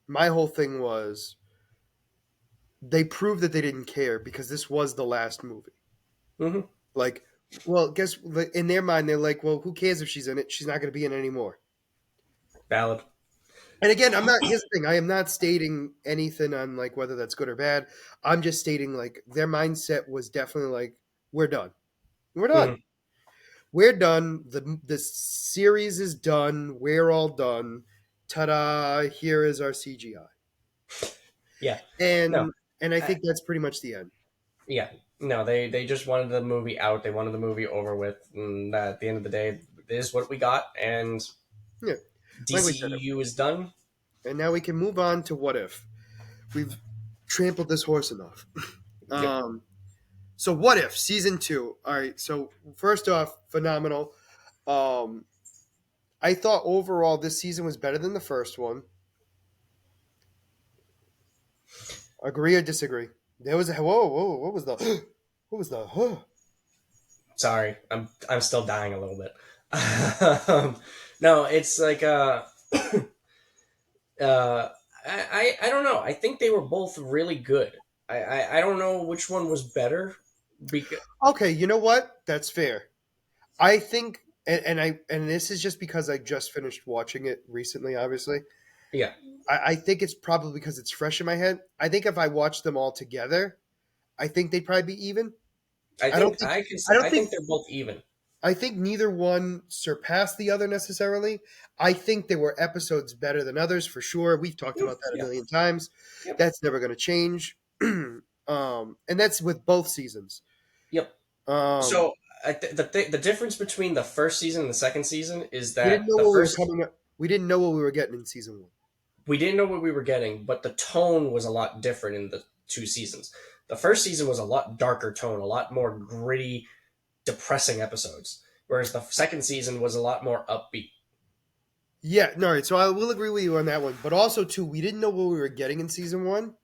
my whole thing was they proved that they didn't care because this was the last movie. Mm-hmm. Like, well, guess in their mind they're like, well, who cares if she's in it? She's not going to be in it anymore. Valid. And again, I'm not. Here's the thing: I am not stating anything on like whether that's good or bad. I'm just stating like their mindset was definitely like, we're done. We're done. Mm-hmm. We're done. The series is done. We're all done. Ta-da! Here is our CGI. Yeah. No. And I I, think that's pretty much the end. yeah. No. They just wanted the movie out. They wanted the movie over with. And at the end of the day, this is what we got. And Yeah, like we said. DCEU is done. And now we can move on to what if. We've trampled this horse enough. Yep. Um, so what if season two? All right. So first off, phenomenal. Um, I thought overall this season was better than the first one. Agree or disagree? There was a whoa. What was the what was the huh? Sorry, I'm still dying a little bit. No, it's like uh, I don't know. I think they were both really good. I don't know which one was better because Okay, you know what? That's fair. I think, and this is just because I just finished watching it recently. Obviously, yeah, I think it's probably because it's fresh in my head. I think if I watched them all together, I think they'd probably be even. I don't think. I don't I think think. they're both even. I think neither one surpassed the other necessarily. I think there were episodes better than others for sure. We've talked Mm, about that a yeah, million times. yep, That's never going to change. And that's with both seasons. yep. Um, So the difference between the first season and the second season is we didn't that know the what we were first coming up. We didn't know what we were getting in season one. we didn't know what we were getting, but the tone was a lot different in the two seasons. The first season was a lot darker tone, a lot more gritty, depressing episodes, whereas the second season was a lot more upbeat. Yeah, no, right. So I will agree with you on that one. But also, too, we didn't know what we were getting in season one.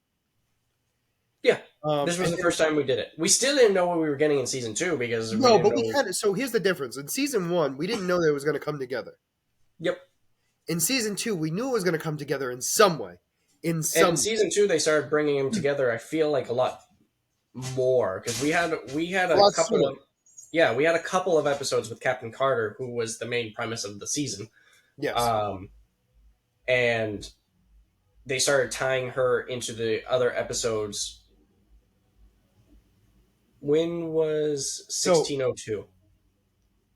Yeah, Um, this was and the then, first time we did it. We still didn't know what we were getting in season two because we no, didn't but we know. had. So here's the difference. In season one, we didn't know that it was going to come together. Yep. In season 2, we knew it was going to come together in some way. In And in some season 2, they started bringing them together. I feel like a lot more because we had a a lot couple sooner. of yeah we had a couple of episodes with Captain Carter, who was the main premise of the season. Yes. Um, and they started tying her into the other episodes. When was So 1602?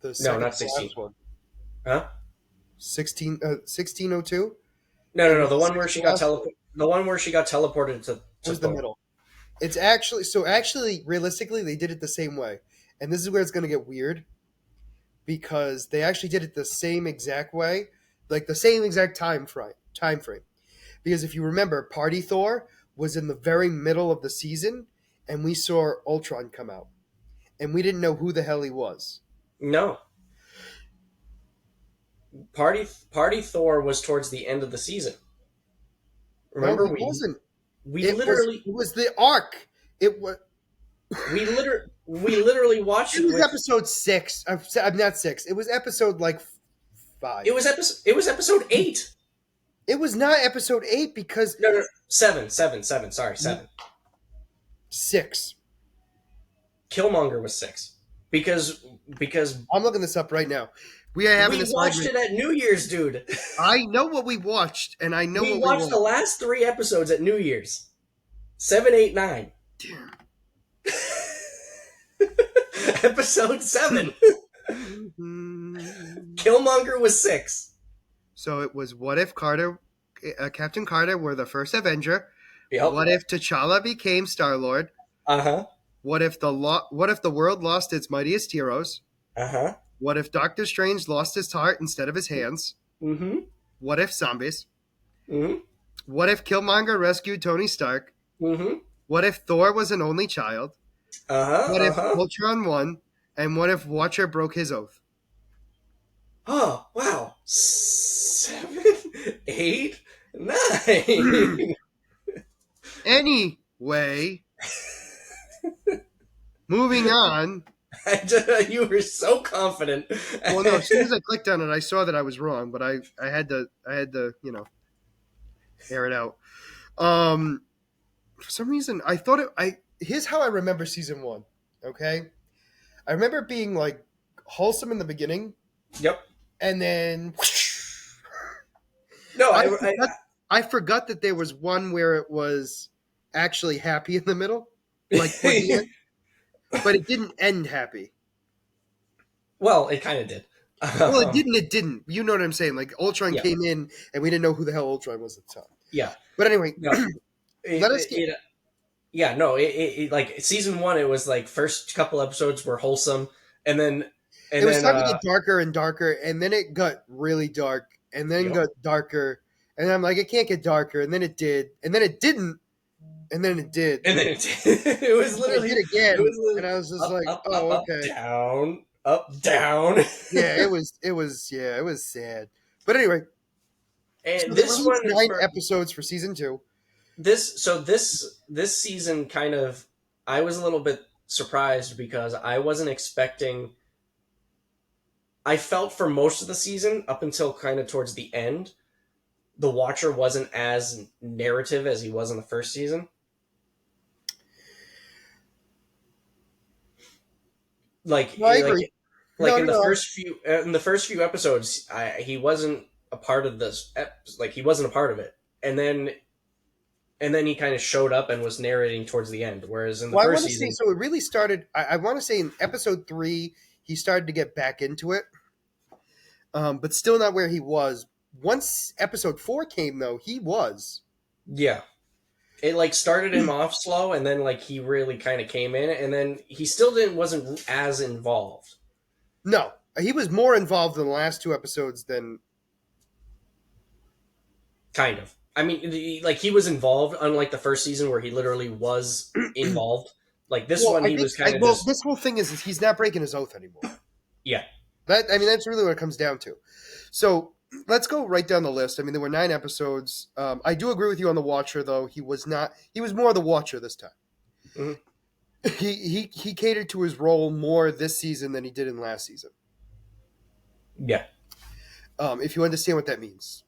the No, second not to 16. last one, Huh? 1602, No, no, and no. then The the one where second she to got last one teleported to was the Thor. middle. It's actually realistically they did it the same way, and this is where it's going to get weird because they actually did it the same exact way, like the same exact time frame. Because if you remember, Party Thor was in the very middle of the season, and we saw Ultron come out, and we didn't know who the hell he was. No, Party Thor was towards the end of the season. No, Remember, he we wasn't. we It was literally it was the arc. It was we literally watched it it was with. episode 6. I'm not 6. It was episode like 5. It was episode 8. It was not episode 8 because No, no, 7. Sorry, 7. 6. Killmonger was 6 because I'm looking this up right now. We are having we this watched argument. it at New Year's, dude. I know what we watched, and I know We what we watched the watched. last 3 episodes at New Year's. 7, 8, 9. Damn. Episode 7. Killmonger was 6. So it was what if Captain Carter were the first Avenger? Yep. What if T'Challa became Star-Lord? Uh-huh. What if the world lost its mightiest heroes? Uh-huh. What if Doctor Strange lost his heart instead of his hands? Mm-hmm. What if zombies? Mm-hmm. What if Killmonger rescued Tony Stark? Mm-hmm. What if Thor was an only child? Uh-huh. What if Uh-huh. Ultron won? And what if Watcher broke his oath? Oh, wow. 7, 8, 9. Anyway, moving on. You were so confident. Well, no, as soon as I clicked on it, I saw that I was wrong, but I had to air it out. For some reason, I thought here's how I remember season 1. Okay, I remember it being like wholesome in the beginning, Yep. and then No, I forgot that there was one where it was actually happy in the middle, like toward the end, but it didn't end happy. well, it kind of did. Well, it didn't. It didn't. You know what I'm saying? Like Ultron Yeah. came in, and we didn't know who the hell Ultron was at the time. Yeah. But anyway, No. let us get. Yeah, no, like season 1, it was like first couple episodes were wholesome, and then It was starting to get darker and darker, and then it got really dark, and then Yep. got darker, and I'm like, it can't get darker, and then it did, and then it didn't, and then it did, and then it was literally it did again, it was literally and I was just up, like, up, oh, up, okay, down, up, down. yeah, it was sad, but anyway, And so this there one were is 9 for episodes for season 2. this season kind of, I was a little bit surprised because I wasn't expecting. I felt for most of the season up until kind of towards the end, the Watcher wasn't as narrative as he was in the first season. Like, No, I agree. like No, in no, no. the first few episodes, he wasn't a part of this. Like, he wasn't a part of it, and then he kind of showed up and was narrating towards the end. Whereas in the Well, I first want to say season, so. It really started. I want to say in episode 3, he started to get back into it, but still not where he was. Once episode 4 came, though, he was. yeah, it like started him off slow, and then like he really kind of came in, and then he still wasn't as involved. No, he was more involved in the last 2 episodes than. Kind of. I mean, like he was involved, unlike the first season where he literally was involved. Like this Well, one, I he think. was kind of Well, just this whole thing is he's not breaking his oath anymore. yeah. That's really what it comes down to. So let's go right down the list. I mean, there were 9 episodes. I do agree with you on the Watcher, though. He was not. He was more the Watcher this time. Mhm. He catered to his role more this season than he did in last season. Yeah. if you understand what that means.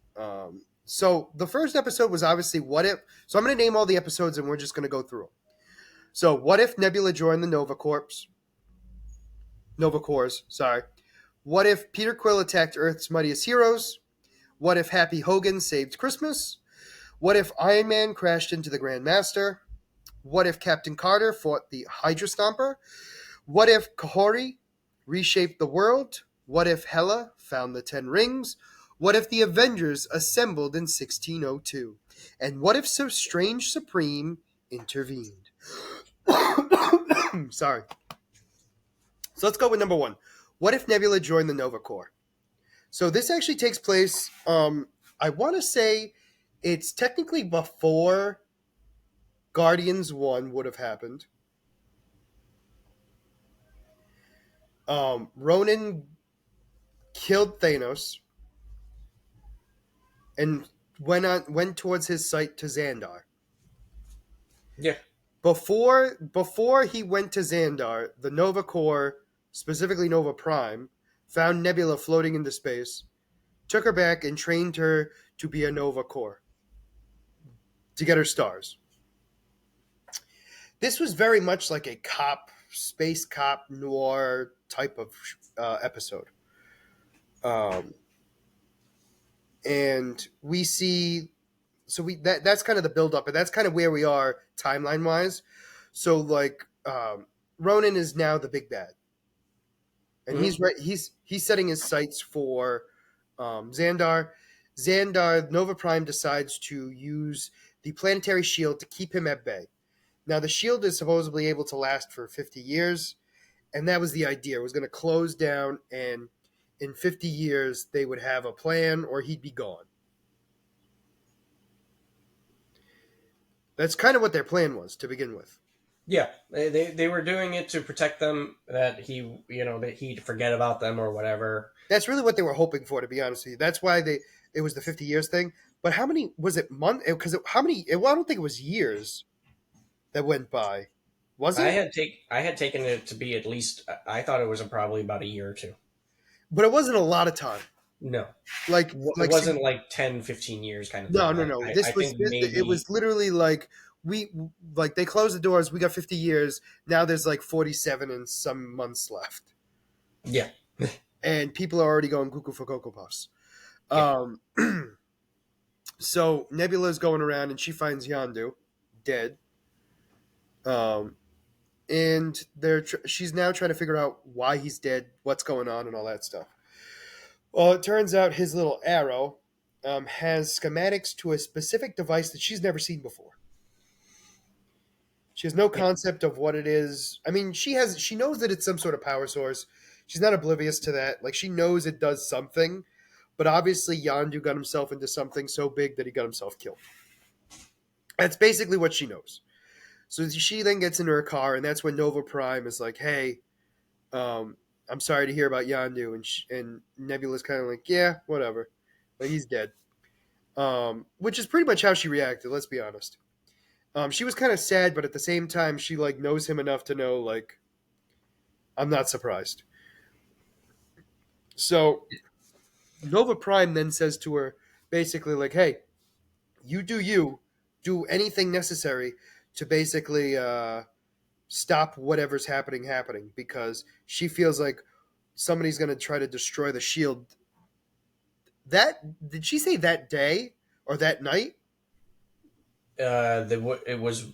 So the first episode was obviously what if. So I'm going to name all the episodes and we're just going to go through them. So what if Nebula joined the Nova Corps? Nova Corps, sorry. What if Peter Quill attacked Earth's mightiest heroes? What if Happy Hogan saved Christmas? What if Iron Man crashed into the Grand Master? What if Captain Carter fought the Hydra Stomper? What if Kahori reshaped the world? What if Hela found the Ten Rings? What if the Avengers assembled in 1602? And what if So Strange Supreme intervened? Sorry. So let's go with number one. What if Nebula joined the Nova Corps? So this actually takes place, I want to say it's technically before Guardians 1 would have happened. Ronan killed Thanos and went towards his site to Xandar. Yeah. Before he went to Xandar, the Nova Corps, specifically Nova Prime, found Nebula floating into space, took her back, and trained her to be a Nova Corps to get her stars. This was very much like a space cop noir type of episode. And we see, so that's kind of the build up, and that's kind of where we are timeline wise. So like, Ronan is now the big bad, and he's right. He's setting his sights for Xandar. Xandar, Nova Prime decides to use the planetary shield to keep him at bay. Now, the shield is supposedly able to last for 50 years, and that was the idea. It was going to close down, and in 50 years, they would have a plan or he'd be gone. That's kind of what their plan was to begin with. Yeah, they were doing it to protect them, that he'd forget about them or whatever. That's really what they were hoping for, to be honest with you. That's why it was the 50 years thing. But how many, was it months? Because how many, well, I don't think it was years that went by. Was it? I had taken it to be at least, I thought it was probably about a year or two. But it wasn't a lot of time. No. Like it wasn't like 10, 15 years kind of thing. No. It was literally like, they closed the doors, we got 50 years, now there's like 47 and some months left. Yeah. And people are already going cuckoo for Cocoa Puffs. Yeah. So Nebula's going around and she finds Yondu dead. And she's now trying to figure out why he's dead, what's going on, and all that stuff. Well, it turns out his little arrow has schematics to a specific device that she's never seen before. She has no concept of what it is. I mean, she knows that it's some sort of power source. She's not oblivious to that. Like, she knows it does something, but obviously Yondu got himself into something so big that he got himself killed. That's basically what she knows. So she then gets into her car, and that's when Nova Prime is like, hey, I'm sorry to hear about Yondu. And Nebula's kind of like, yeah, whatever. Like, he's dead. Which is pretty much how she reacted, let's be honest. She was kind of sad, but at the same time, she like knows him enough to know, like, I'm not surprised. So Nova Prime then says to her, basically, like, hey, you do anything necessary to basically stop whatever's happening, because she feels like somebody's going to try to destroy the shield. Did she say that day or that night? It was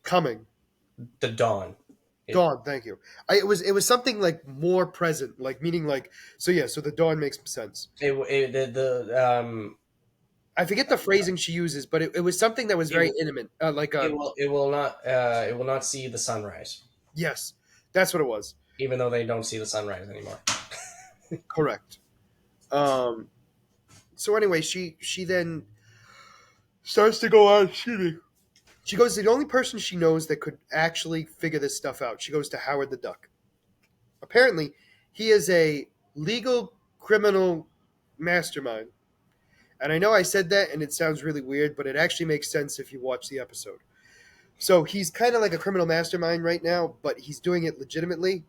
coming. The dawn. Dawn, thank you. It was something like more present, like meaning like, so yeah, so the dawn makes sense. I forget the phrasing she uses, but it was something that was very intimate, like it will not see the sunrise. Yes, that's what it was. Even though they don't see the sunrise anymore. Correct. So anyway, she then starts to go on. She goes to the only person she knows that could actually figure this stuff out. She goes to Howard the Duck. Apparently, he is a legal criminal mastermind. And I know I said that and it sounds really weird, but it actually makes sense if you watch the episode. So he's kind of like a criminal mastermind right now, but he's doing it legitimately.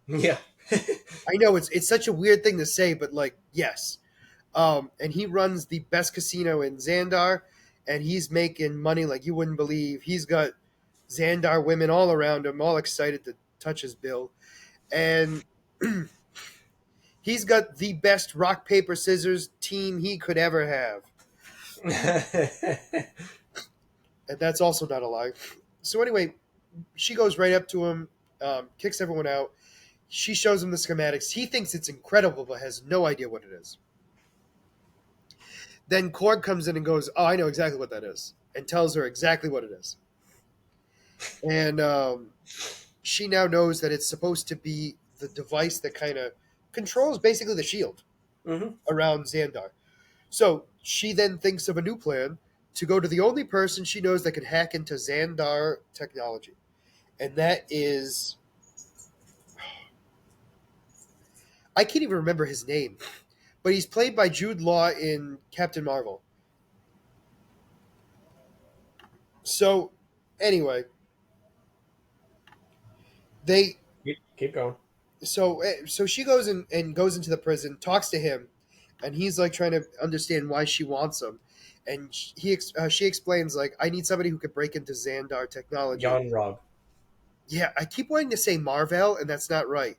Yeah. I know it's such a weird thing to say, but like, yes. And he runs the best casino in Xandar, and he's making money like you wouldn't believe. He's got Xandar women all around him, all excited to touch his bill, and he's got the best rock paper scissors team he could ever have, and that's also not a lie. So anyway, she goes right up to him, kicks everyone out. She shows him the schematics. He thinks it's incredible, but has no idea what it is. Then Korg comes in and goes, "Oh, I know exactly what that is," and tells her exactly what it is. And she now knows that it's supposed to be the device that kind of controls basically the shield hmm around Xandar. So she then thinks of a new plan to go to the only person she knows that can hack into Xandar technology, and that is, I can't even remember his name, but he's played by Jude Law in Captain Marvel. So anyway, they Keep going. so she goes and goes into the prison, talks to him, and he's like trying to understand why she wants him, and she explains like, I need somebody who could break into Xandar technology. Jan Rog. Yeah, I keep wanting to say Marvel, and that's not right.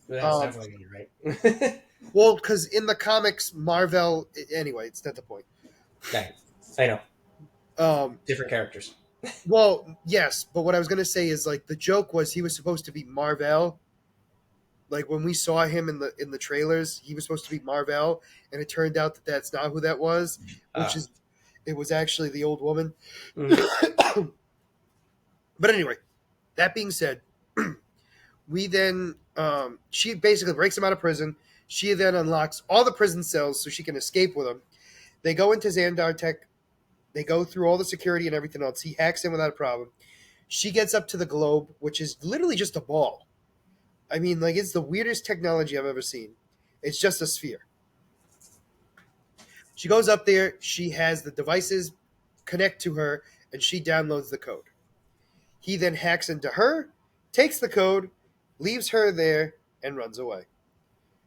That's Um, definitely not right. well, because in the comics, Marvel. Anyway, it's not the point. Dang. I know. Um, Different characters. well, yes, but what I was gonna say is like the joke was he was supposed to be Marvel. Like when we saw him in the trailers, he was supposed to be Marvel, and it turned out that that's not who that was, which Uh, is it was actually the old woman. mhm. But anyway, that being said, we then she basically breaks him out of prison. She then unlocks all the prison cells so she can escape with him. They go into Xandar Tech. They go through all the security and everything else. He hacks in without a problem. She gets up to the globe, which is literally just a ball. I mean, like it's the weirdest technology I've ever seen. It's just a sphere. She goes up there. She has the devices connect to her, and she downloads the code. He then hacks into her, takes the code, leaves her there, and runs away.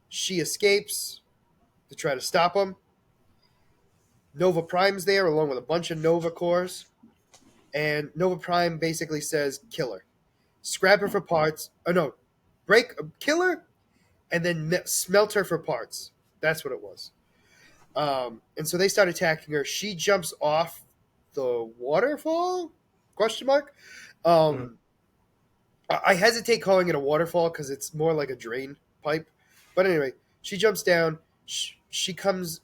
She escapes to try to stop him. Nova Prime's there along with a bunch of Nova cores, and Nova Prime basically says, "Kill her, scrap her for parts. Oh no, kill her, and then smelt her for parts." That's what it was. And so they start attacking her. She jumps off the waterfall? Question mark. Mhm. Um, I hesitate calling it a waterfall because it's more like a drain pipe. But anyway, she jumps down. She comes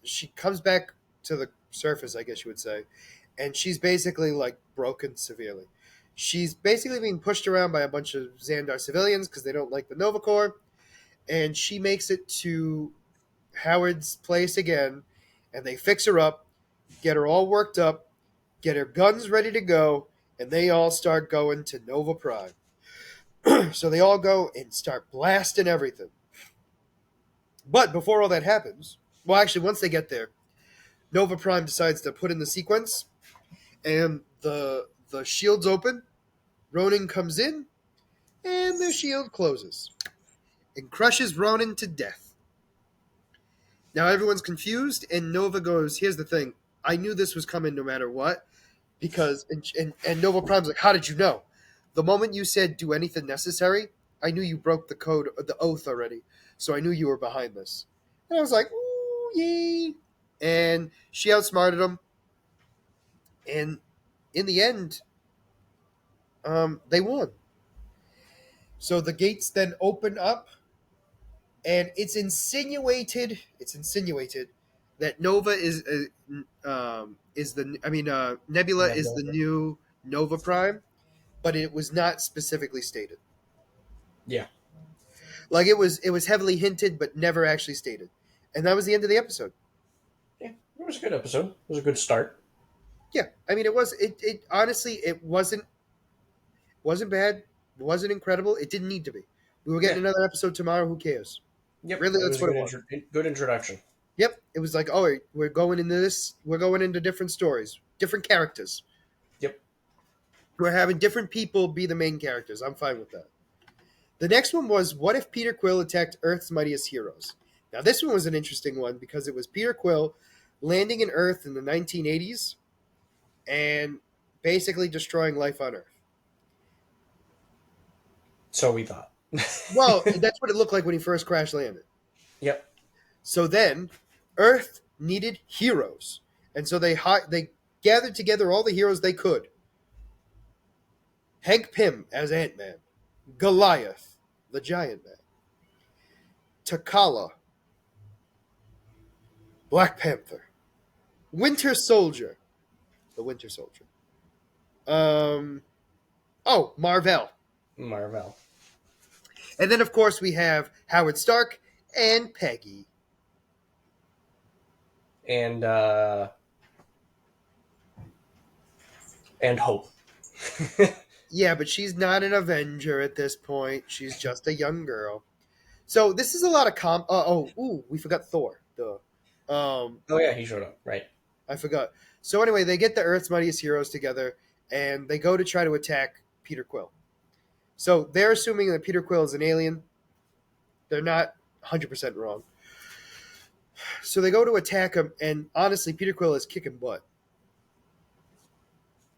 back to the surface, I guess you would say, and she's basically like broken severely. She's basically being pushed around by a bunch of Xandar civilians because they don't like the Nova Corps, and she makes it to Howard's place again, and they fix her up, get her all worked up, get her guns ready to go, and they all start going to Nova Prime. So they all go and start blasting everything. But before all that happens, well, actually, once they get there, Nova Prime decides to put in the sequence, and the shields open. Ronin comes in, and the shield closes and crushes Ronin to death. Now everyone's confused, and Nova goes, "Here's the thing: I knew this was coming no matter what." Because and Nova Prime's like, "How did you know?" The moment you said do anything necessary, I knew you broke the code, the oath already. So I knew you were behind this. And I was like, "Ooh, yay!" And she outsmarted him. And in the end, they won. So the gates then open up, and it's insinuated that Nova is the, I mean, Nebula is Nebula. the new Nova Prime, but it was not specifically stated. Yeah. Like it was heavily hinted, but never actually stated. And that was the end of the episode. Yeah. It was a good episode. It was a good start. Yeah, I mean, it honestly, it wasn't bad, it wasn't incredible. It didn't need to be. We were Yeah. getting another episode tomorrow. Who cares? Yep. Really, It that's was a what it good was. good introduction. Yep, it was like, oh, we're going into this. We're going into different stories, different characters. Yep. We're having different people be the main characters. I'm fine with that. The next one was, what if Peter Quill attacked Earth's mightiest heroes? Now, this one was an interesting one because it was Peter Quill landing in Earth in the 1980s and basically destroying life on Earth. So we thought. Well, that's what it looked like when he first crash landed. Yep. So then, Earth needed heroes, and so they gathered together all the heroes they could. Hank Pym as Ant-Man, Goliath, the Giant Man, T'Challa, Black Panther, Winter Soldier, the Winter Soldier. Marvel. Marvel. And then, of course, we have Howard Stark and Peggy. And Hope. Yeah, but she's not an Avenger at this point. She's just a young girl. So this is a lot of we forgot Thor. Duh. Oh yeah, he showed up. Right. I forgot. So anyway, they get the Earth's Mightiest Heroes together, and they go to try to attack Peter Quill. So they're assuming that Peter Quill is an alien. They're not 100% wrong. So they go to attack him, and honestly, Peter Quill is kicking butt.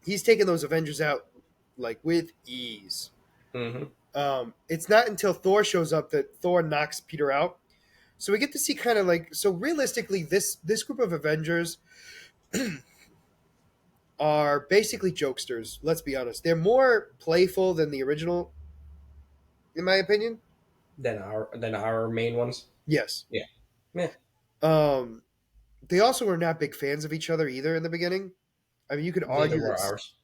He's taking those Avengers out like with ease. Mm-hmm. It's not until Thor shows up that Thor knocks Peter out. So we get to see kind of like, so realistically, this group of Avengers are basically jokesters. Let's be honest; they're more playful than the original, in my opinion. Than our main ones. Yes. Yeah. Yeah. Um, they also were not big fans of each other either in the beginning. I mean, you could Neither argue were that. ours.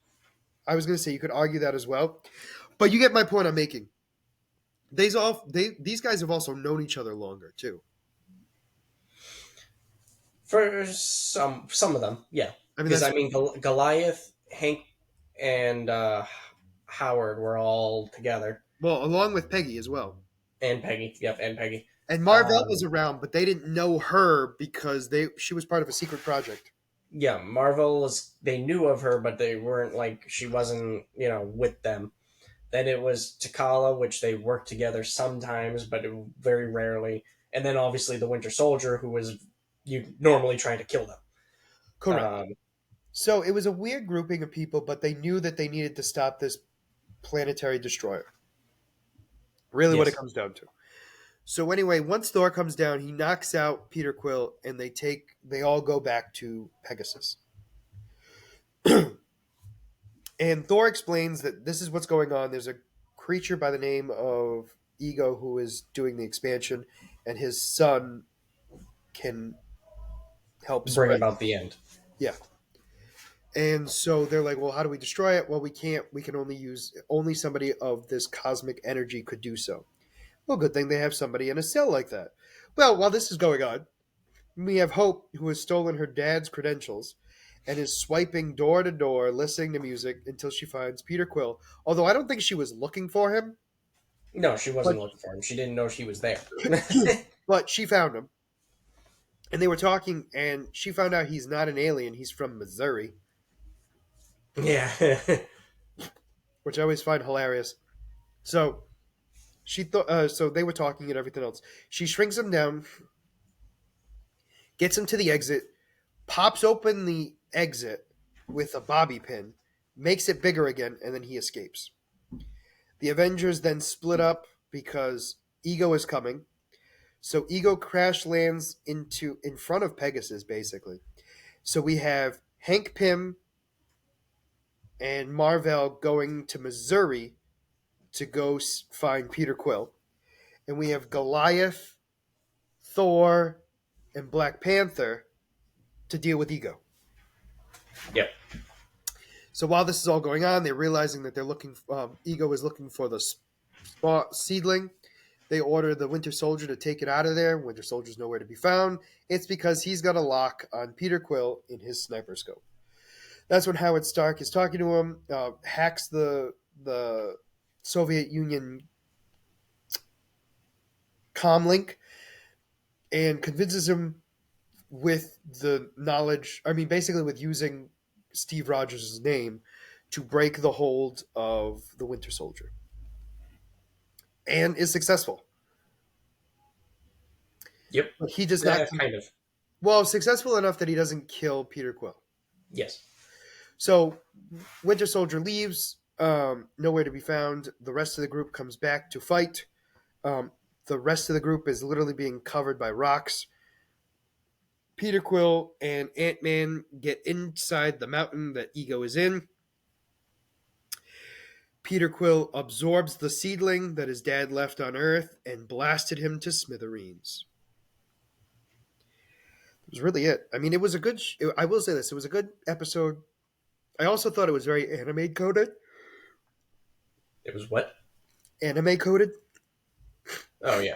I was going to say you could argue that as well, but you get my point I'm making. These guys have also known each other longer too. For some of them, yeah. I mean, Because that's I mean, Goliath, Hank, and Howard were all together, well, along with Peggy as well. and Peggy. Yep, and Peggy. And Marvel was around, but they didn't know her because she was part of a secret project. Yeah, Marvel was. They knew of her, but they weren't like she wasn't. With them. Then it was T'Challa, which they worked together sometimes, but very rarely. And then obviously the Winter Soldier, who was you normally trying to kill them. Correct. Um, So it was a weird grouping of people, but they knew that they needed to stop this planetary destroyer. Really, what it yes. comes down to. So anyway, once Thor comes down, he knocks out Peter Quill, and they all go back to Pegasus. And Thor explains that this is what's going on. There's a creature by the name of Ego who is doing the expansion, and his son can help Bring spread. about the end. Yeah. And so they're like, well, how do we destroy it? Well, we can't. We can only somebody of this cosmic energy could do so. Well, good thing they have somebody in a cell like that. Well, while this is going on, we have Hope, who has stolen her dad's credentials and is swiping door to door, listening to music until she finds Peter Quill. Although I don't think she was looking for him, No, she but wasn't looking for him. She didn't know she was there. but she found him. And they were talking, and she found out he's not an alien. He's from Missouri, Yeah. which I always find hilarious. So she thought. So they were talking and everything else. She shrinks him down, gets him to the exit, pops open the exit with a bobby pin, makes it bigger again, and then he escapes. The Avengers then split up because Ego is coming. So Ego crash lands in front of Pegasus, basically. So we have Hank Pym and Marvel going to Missouri to go find Peter Quill. And we have Goliath, Thor, and Black Panther to deal with Ego. Yep. So while this is all going on, they're realizing that Ego is looking for the seedling. They order the Winter Soldier to take it out of there. Winter Soldier's nowhere to be found. It's because he's got a lock on Peter Quill in his sniper scope. That's when Howard Stark is talking to him, hacks the Soviet Union comlink, and convinces him with the knowledge. I mean, basically with using Steve Rogers' name to break the hold of the Winter Soldier, and is successful. Yep. But he does not. Yeah, kind of. Well, successful enough that he doesn't kill Peter Quill. Yes. So Winter Soldier leaves, nowhere to be found. The rest of the group comes back to fight. Um, the rest of the group is literally being covered by rocks. Peter Quill and Ant-Man get inside the mountain that Ego is in. Peter Quill absorbs the seedling that his dad left on Earth and blasted him to smithereens. It was really it. I mean, it was a good. I will say this: it was a good episode. I also thought it was very anime coded. It was what? Anime coded, Oh yeah.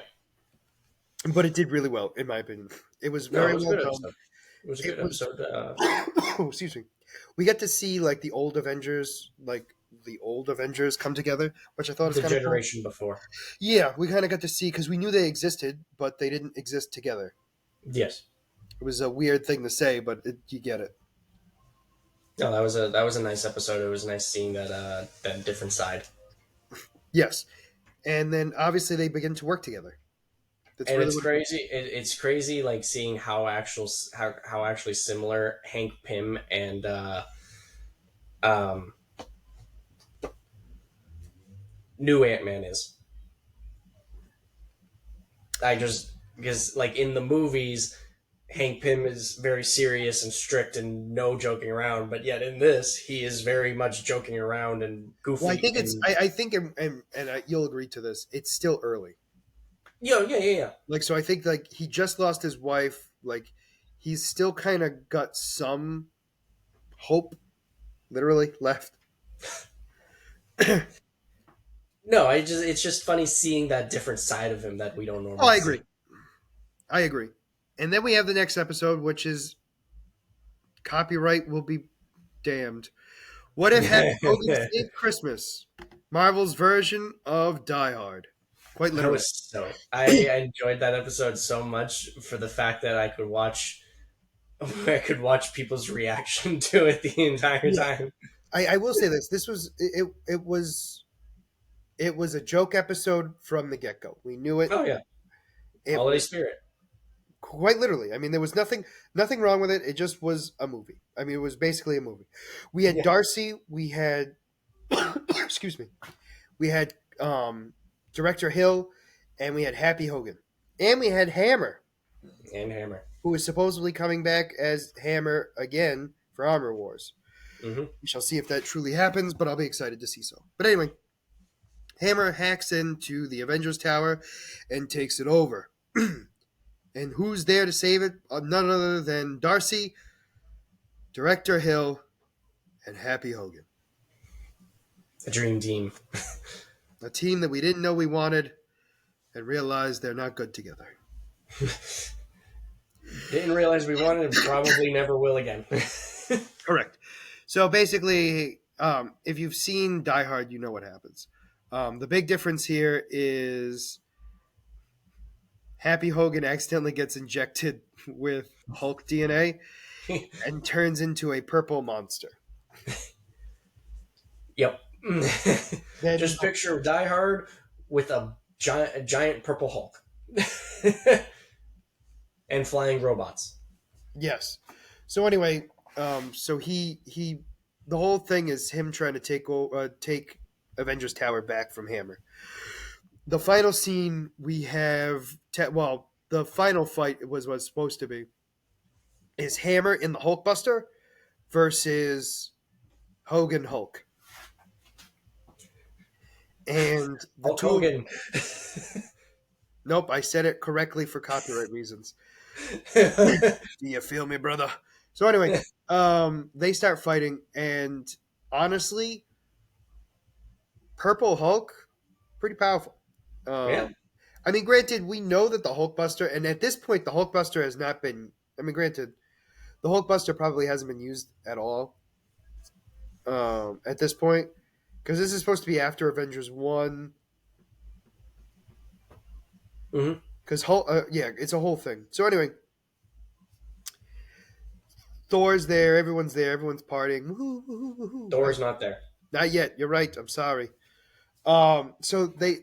but it did really well, in my opinion. It was No, very it was a well good done. episode. It was a It good was. episode. Oh, excuse me. We got to see like the old Avengers, come together, which I thought was The kind of cool. generation before. Yeah, we kind of got to see because we knew they existed, but they didn't exist together. Yes. It was a weird thing to say, but you get it. No, that was a nice episode. It was nice seeing that different side. Yes, and then obviously they begin to work together. That's And really it's what. crazy. It's crazy, like seeing how actually similar Hank Pym and um, new Ant Man is. I just because like in the movies, Hank Pym is very serious and strict and no joking around, but yet in this, he is very much joking around and Well, I goofy think it's. and I think, you'll agree to this. It's still early. yeah. Like, so I think like he just lost his wife. Like, he's still kind of got some hope, literally left. No, I just it's just funny seeing that different side of him that we don't Oh, normally I agree. see. I agree. And then we have the next episode, which is copyright will be damned. What if Happy Hogan saved Christmas? Marvel's version of Die Hard. Quite I literally. was so I enjoyed that episode so much for the fact that I could watch people's reaction to it the entire Yeah. time. I will say this. This was it was a joke episode from the get go. We knew it. Oh yeah, It holiday was spirit. quite literally. I mean, there was nothing wrong with it. It just was a movie. I mean, it was basically a movie. We had Yeah, Darcy. We had excuse me. We had Director Hill, and we had Happy Hogan, and we had Hammer, and Hammer. who is supposedly coming back as Hammer again for Armor Wars. Hmm. We shall see if that truly happens, but I'll be excited to see so. But anyway, Hammer hacks into the Avengers Tower and takes it over. And who's there to save it? None other than Darcy, Director Hill, and Happy Hogan. A dream team. A team that we didn't know we wanted and realized they're not good together. Didn't realize we wanted and probably never will again. Correct. So basically, if you've seen Die Hard, you know what happens. The big difference here is Happy Hogan accidentally gets injected with Hulk DNA and turns into a purple monster. Yep. Then, Just picture Die Hard with a giant purple Hulk and flying robots. yes. So anyway, so he, the whole thing is him trying to take Avengers Tower back from Hammer. The final scene we have, the final fight was what's supposed to be is Hammer in the Hulkbuster versus Hogan Hulk. And the Hulk two Hogan. nope, I said it correctly for copyright reasons. Do you feel me, brother? So anyway, they start fighting, and honestly, Purple Hulk, pretty powerful. Yeah. I mean, granted, we know that the Hulkbuster, and at this point, the Hulkbuster has not been. I mean, granted, the Hulkbuster probably hasn't been used at all at this point, because this is supposed to be after Avengers 1. Mm-hmm. Because yeah, it's a whole thing. So anyway, Thor's there, everyone's partying. Woo-hoo, woo-hoo, woo-hoo. Thor's not there. Not yet. You're right. I'm sorry. So they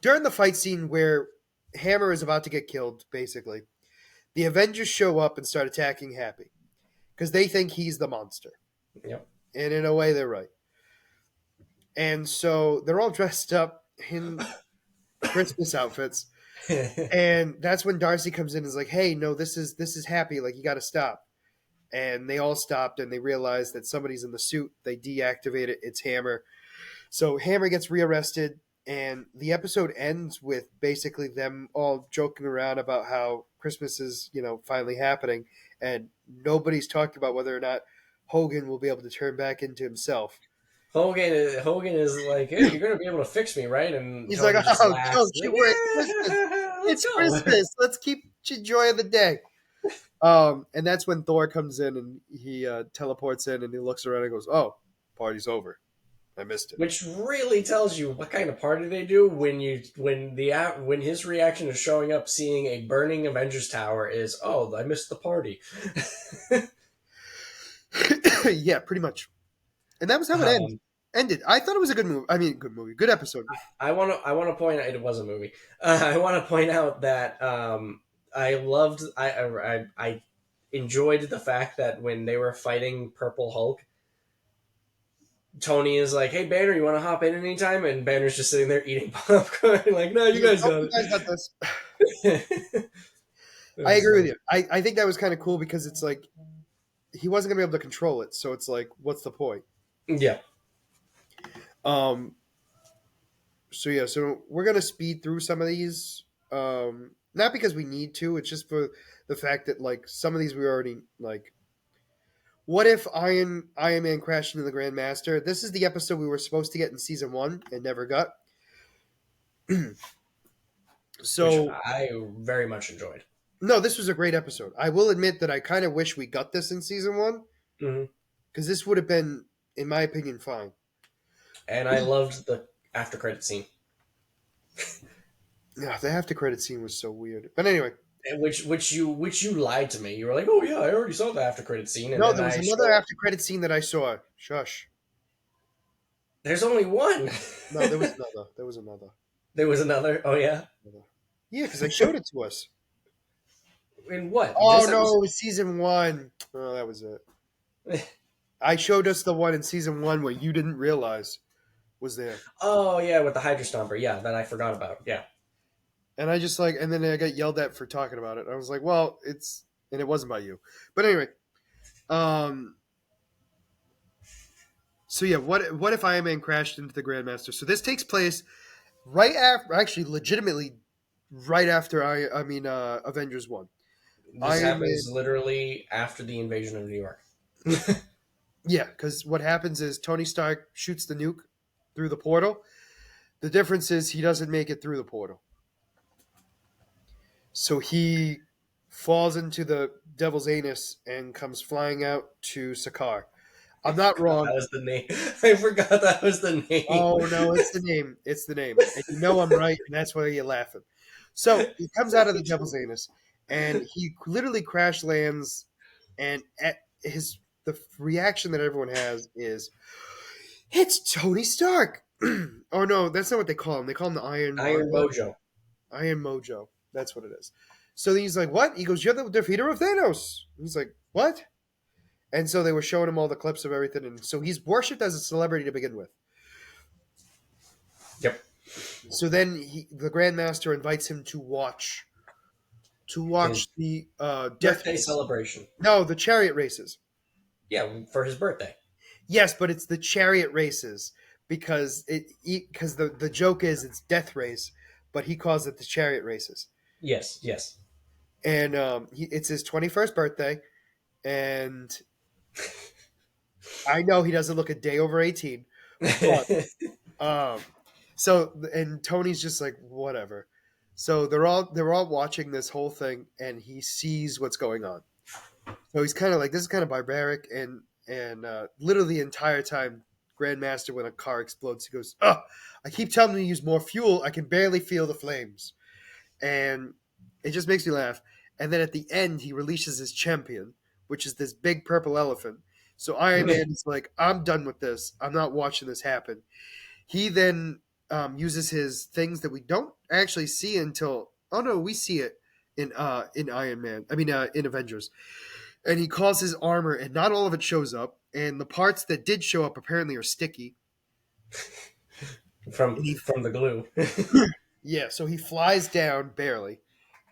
during the fight scene where Hammer is about to get killed, basically. The Avengers show up and start attacking Happy because they think he's the monster. Yep. And in a way, they're right. And so they're all dressed up in Christmas outfits. And that's when Darcy comes in and is like, "Hey, no, this is Happy. Like, you got to stop." And they all stopped and they realize that somebody's in the suit. They deactivate it. It's Hammer. So Hammer gets rearrested, and the episode ends with basically them all joking around about how Christmas is, finally happening, and nobody's talking about whether or not Hogan will be able to turn back into himself. Hogan is like, hey, you're gonna be able to fix me, right? And He's like, Tony just "Oh, laughs, don't like, you worry, it's Christmas. yeah, let's It's go. Christmas. Let's keep enjoying the day." And that's when Thor comes in and he teleports in and he looks around and goes, "Oh, party's over. I missed it." Which really tells you what kind of party they do when his reaction to showing up, seeing a burning Avengers Tower is, oh, I missed the party. Yeah, pretty much. And that was how it Um, ended. I thought it was a good movie. I mean, good movie, good episode. I want to point out it was a movie. I want to point out that I enjoyed the fact that when they were fighting Purple Hulk, Tony is like, "Hey Banner, you want to hop in anytime?" And Banner's just sitting there eating popcorn, like, "No, you Yeah, guys nope, got you guys got this. it." It I was agree with funny. you. I think that was kind of cool because it's like he wasn't gonna be able to control it, so it's like, what's the point? Yeah, Um. So yeah, so we're gonna speed through some of these. Not because we need to. It's just for the fact that like some of these we already like. What if Iron Man crashed into the Grandmaster? This is the episode we were supposed to get in season 1 and never got. which So I very much enjoyed. no, this was a great episode. I will admit that I kind of wish we got this in season 1 Hmm. because this would have been, in my opinion, fine. And I loved the after credit scene, Yeah, the after credit scene was so weird. But anyway, which you lied to me. You were like, "Oh yeah, I already saw the after credit scene," and no, then there was I another showed. after credit scene that I saw. Shush. There's only one. No, there was another. There was another. There was another. Oh yeah. Another. Yeah, because they showed it to us. In what? Oh This no, episode? it was season 1. Oh, that was it. I showed us the one in season 1 where you didn't realize was there. Oh yeah, with the Hydra Stomper. Yeah, that I forgot about. Yeah. And I just like, and then I got yelled at for talking about it. I was like, well, and it wasn't by you. But anyway, um, so yeah, what if Iron Man crashed into the Grandmaster? So this takes place right after, actually, legitimately, right after Avengers 1. This Iron happens Man, literally after the invasion of New York. yeah, because what happens is Tony Stark shoots the nuke through the portal. The difference is he doesn't make it through the portal, so he falls into the Devil's Anus and comes flying out to Sakaar. I I'm not forgot wrong. that was the name. I forgot that was the name. Oh no, it's the name. It's the name. And you know I'm right, and that's why you're laughing. So he comes out of the Devil's Anus, and he literally crash lands, and at the reaction that everyone has is, "It's Tony Stark." Oh no, that's not what they call him. They call him the Iron Iron Mojo. Mojo. Iron Mojo. That's what it is. So he's like, "What?" He goes, "You're the defeater of Thanos." He's like, "What?" And so they were showing him all the clips of everything, and so he's worshipped as a celebrity to begin with. Yep. So then the Grandmaster invites him to His watch the death birthday race. celebration. No, the chariot races. Yeah, for his birthday. Yes, but it's the chariot races because the joke is it's death race, but he calls it the chariot races. Yes, yes. And it's his 21st birthday, and I know he doesn't look a day over 18, but um, and Tony's just like whatever. So they're all watching this whole thing, and he sees what's going on. So he's kind of like, this is kind of barbaric, and literally the entire time, Grandmaster, when a car explodes, he goes, "Oh, I keep telling him to use more fuel. I can barely feel the flames," and it just makes me laugh. And then at the end, he releases his champion, which is this big purple elephant. So Iron Man is like, "I'm done with this. I'm not watching this happen." He then uses his things that we don't actually see until Oh no, we see it in Iron Man. I mean, in Avengers. And he calls his armor, and not all of it shows up. And the parts that did show up apparently are sticky. And he, from the glue. yeah, so he flies down barely,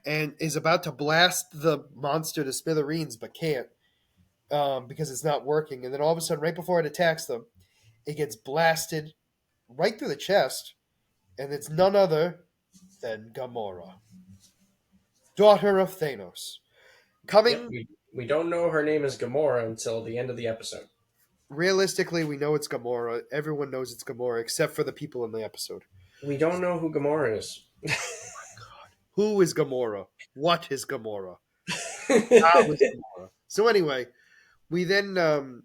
and is about to blast the monster to smithereens, but can't because it's not working. And then all of a sudden, right before it attacks them, it gets blasted right through the chest, and it's none other than Gamora, daughter of Thanos, Yep, coming. we don't know her name is Gamora until the end of the episode. Realistically, we know it's Gamora. Everyone knows it's Gamora, except for the people in the episode. We don't know who Gamora is. Who is Gamora? What is Gamora? How is Gamora? So anyway, we then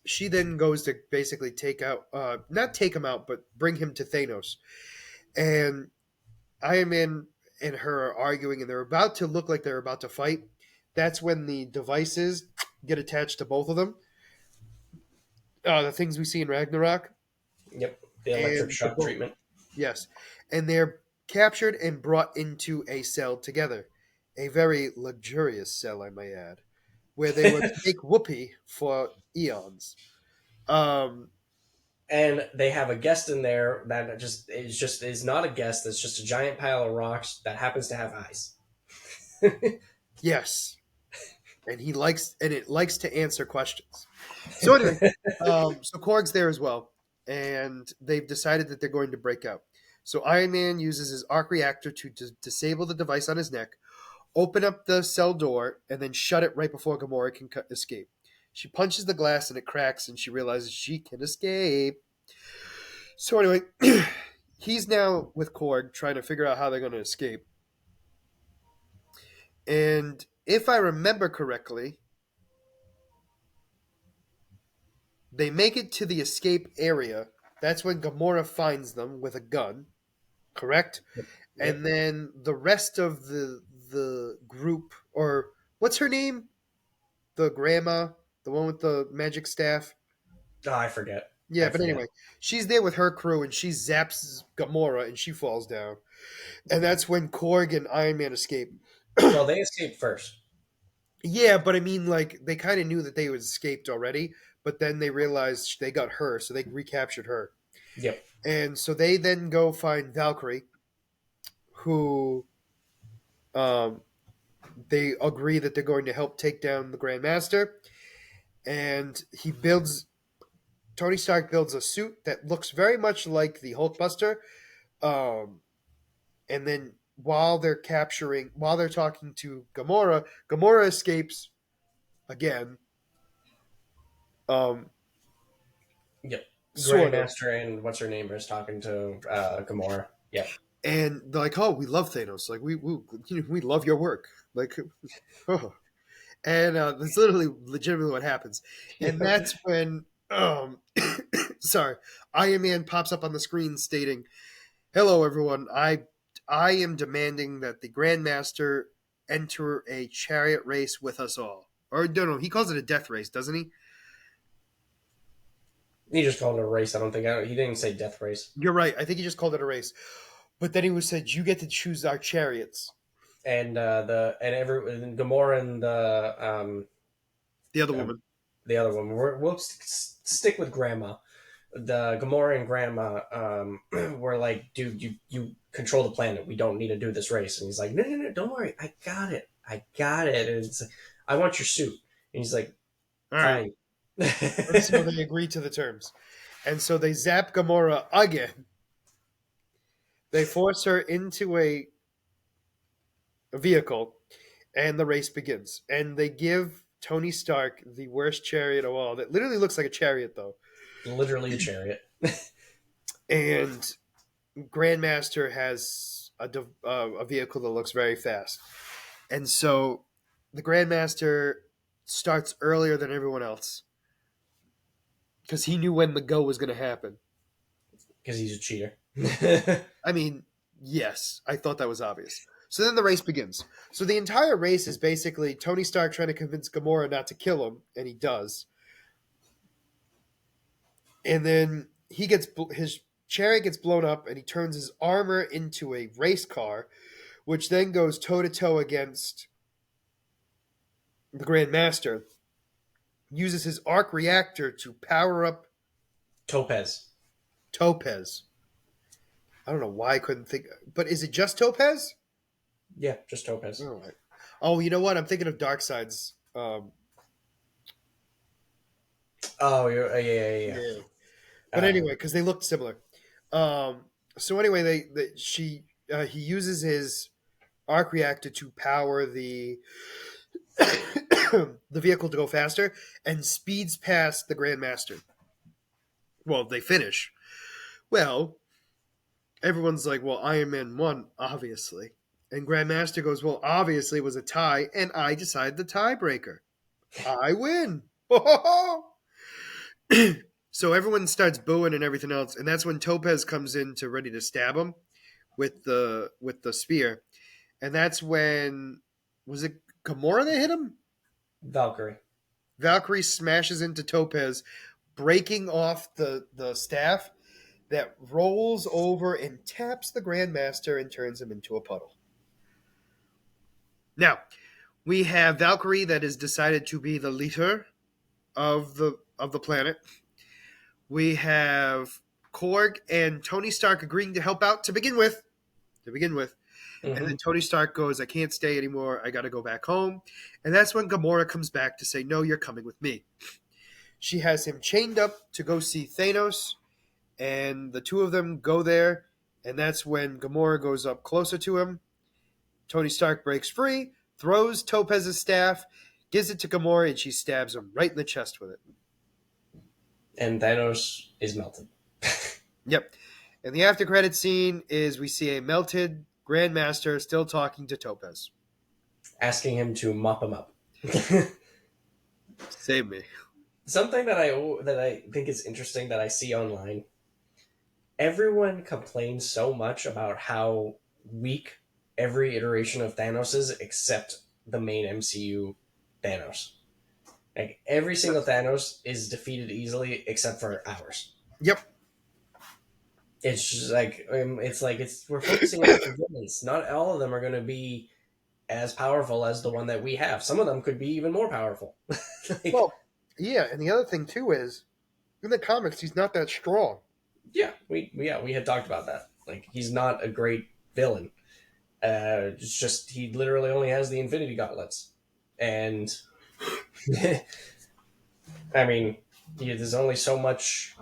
she then goes to basically take out, not take him out, but bring him to Thanos. And Iron Man and her are arguing, and they're about to look like they're about to fight. That's when the devices get attached to both of them. The things we see in Ragnarok. Yep, the electric And shock treatment. yes, and they're captured and brought into a cell together, a very luxurious cell, I may add, where they would make whoopee for eons. Um, And they have a guest in there that just is not a guest. That's just a giant pile of rocks that happens to have eyes. yes, and it likes to answer questions. So anyway, so Korg's there as well, and they've decided that they're going to break out. So Iron Man uses his arc reactor to disable the device on his neck, open up the cell door, and then shut it right before Gamora can escape. She punches the glass and it cracks, and she realizes she can escape. So anyway, he's now with Korg trying to figure out how they're going to escape. And if I remember correctly, they make it to the escape area. That's when Gamora finds them with a gun, correct? Yep. And then the rest of the group, or what's her name? The grandma, the one with the magic staff. Oh, I forget. Yeah, I but forget. anyway, she's there with her crew, and she zaps Gamora, and she falls down. And that's when Korg and Iron Man escape. Well, they escaped first. Yeah, but I mean, like, they kind of knew that they had escaped already, but then they realized they got her, so they recaptured her. Yep. And so they then go find Valkyrie, who um, they agree that they're going to help take down the Grandmaster. And Tony Stark builds a suit that looks very much like the Hulkbuster. Um, and then while they're talking to Gamora, Gamora escapes again. Um, Yep. sort of. Grandmaster and what's her name is talking to Gamora. Yep. And they're like, "Oh, we love Thanos. Like, we love your work. Like, oh." And that's literally legitimately what happens. And that's when, sorry, Iron Man pops up on the screen stating, "Hello, everyone. I am demanding that the Grandmaster enter a chariot race with us all." Or no, he calls it a death race, doesn't he? He just called it a race. I don't think he didn't say death race. You're right. I think he just called it a race. But then he was said, "You get to choose our chariots." And Gamora and The other woman. the other one. We'll stick with Grandma. The Gamora and Grandma were like, "Dude, you control the planet. We don't need to do this race." And he's like, "No, don't worry. I got it. I got it." And it's like, "I want your suit." And he's like, All right. "Fine." And so they agree to the terms. And so they zap Gamora again. They force her into a vehicle, and the race begins. And they give Tony Stark the worst chariot of all. That literally looks like a chariot, though. Literally a chariot. And Grandmaster has a vehicle that looks very fast. And so the Grandmaster starts earlier than everyone else because he knew when the go was going to happen. Because he's a cheater. I mean, yes, I thought that was obvious. So then the race begins. So the entire race is basically Tony Stark trying to convince Gamora not to kill him, and he does. And then he gets his chariot gets blown up, and he turns his armor into a race car, which then goes toe to toe against the Grand Master. Uses his arc reactor to power up Topaz. Topaz. I don't know why I couldn't think, but is it just Topaz? Yeah, just Topaz. All right. Oh, you know what? I'm thinking of Darkseid's. Oh, yeah. Yeah. But anyway, because they looked similar. So anyway, he uses his arc reactor to power the the vehicle to go faster and speeds past the Grandmaster. Well, they finish. Well, everyone's like, well, Iron Man won, obviously. And Grandmaster goes, well, obviously it was a tie, and I decide the tiebreaker. I win. So everyone starts booing and everything else, and that's when Topaz comes in to ready to stab him with the spear. And that's when, was it Gamora that hit him? Valkyrie. Valkyrie smashes into Topaz, breaking off the staff that rolls over and taps the Grandmaster and turns him into a puddle. Now, we have Valkyrie that has decided to be the leader of the planet. We have Korg and Tony Stark agreeing to help out to begin with. And then Tony Stark goes, I can't stay anymore. I got to go back home. And that's when Gamora comes back to say, no, you're coming with me. She has him chained up to go see Thanos. And the two of them go there. And that's when Gamora goes up closer to him. Tony Stark breaks free, throws Topaz's staff, gives it to Gamora, and she stabs him right in the chest with it. And Thanos is melted. Yep. And the after credit scene is we see a melted Grandmaster still talking to Topaz. Asking him to mop him up. Save me. Something that I think is interesting that I see online. Everyone complains so much about how weak every iteration of Thanos is except the main MCU Thanos. Like every single Thanos is defeated easily except for ours. Yep. It's just like we're focusing on the villains. Not all of them are going to be as powerful as the one that we have. Some of them could be even more powerful. Well, yeah, and the other thing too is in the comics he's not that strong. Yeah, we had talked about that. Like he's not a great villain. It's just he literally only has the Infinity Gauntlets, and I mean, there's only so much.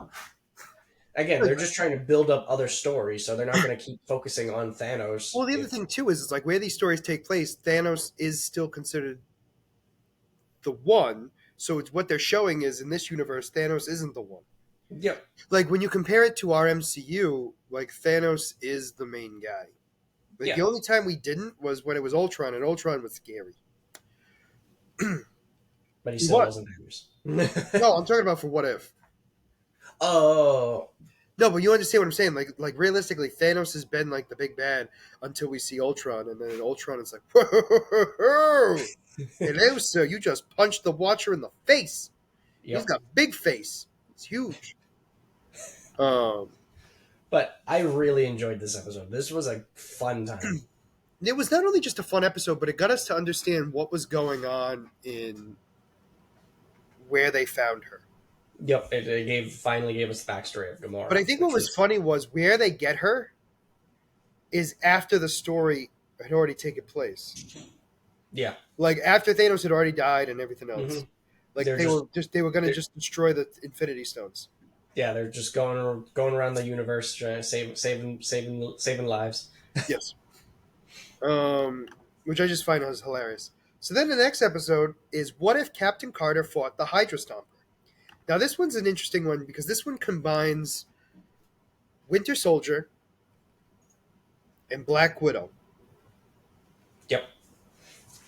Again, they're just trying to build up other stories, so they're not going to keep focusing on Thanos. Well, the other thing too is like where these stories take place, Thanos is still considered the one. So it's what they're showing is in this universe, Thanos isn't the one. Yep. Like when you compare it to our MCU, like Thanos is the main guy. Like Yeah. the only time we didn't was when it was Ultron, and Ultron was scary. But he still wasn't Thanos. No, I'm talking about for What If. Oh. No, but you understand what I'm saying. Like realistically, Thanos has been like the big bad until we see Ultron, and then Ultron is like, whoa, hello, sir, you just punched the Watcher in the face. Yep. He's got a big face. It's huge. But I really enjoyed this episode. This was a fun time. It was not only just a fun episode, but it got us to understand what was going on in where they found her. Yep, it finally gave us the backstory of Gamora. But I think what was funny was where they get her is after the story had already taken place. Yeah. Like after Thanos had already died and everything else. Mm-hmm. Like they were going to just destroy the Infinity Stones. Yeah, they're just going around the universe trying to saving lives. Yes. Which I just find was hilarious. So then the next episode is what if Captain Carter fought the Hydra Stomper? Now this one's an interesting one because this one combines Winter Soldier and Black Widow. Yep.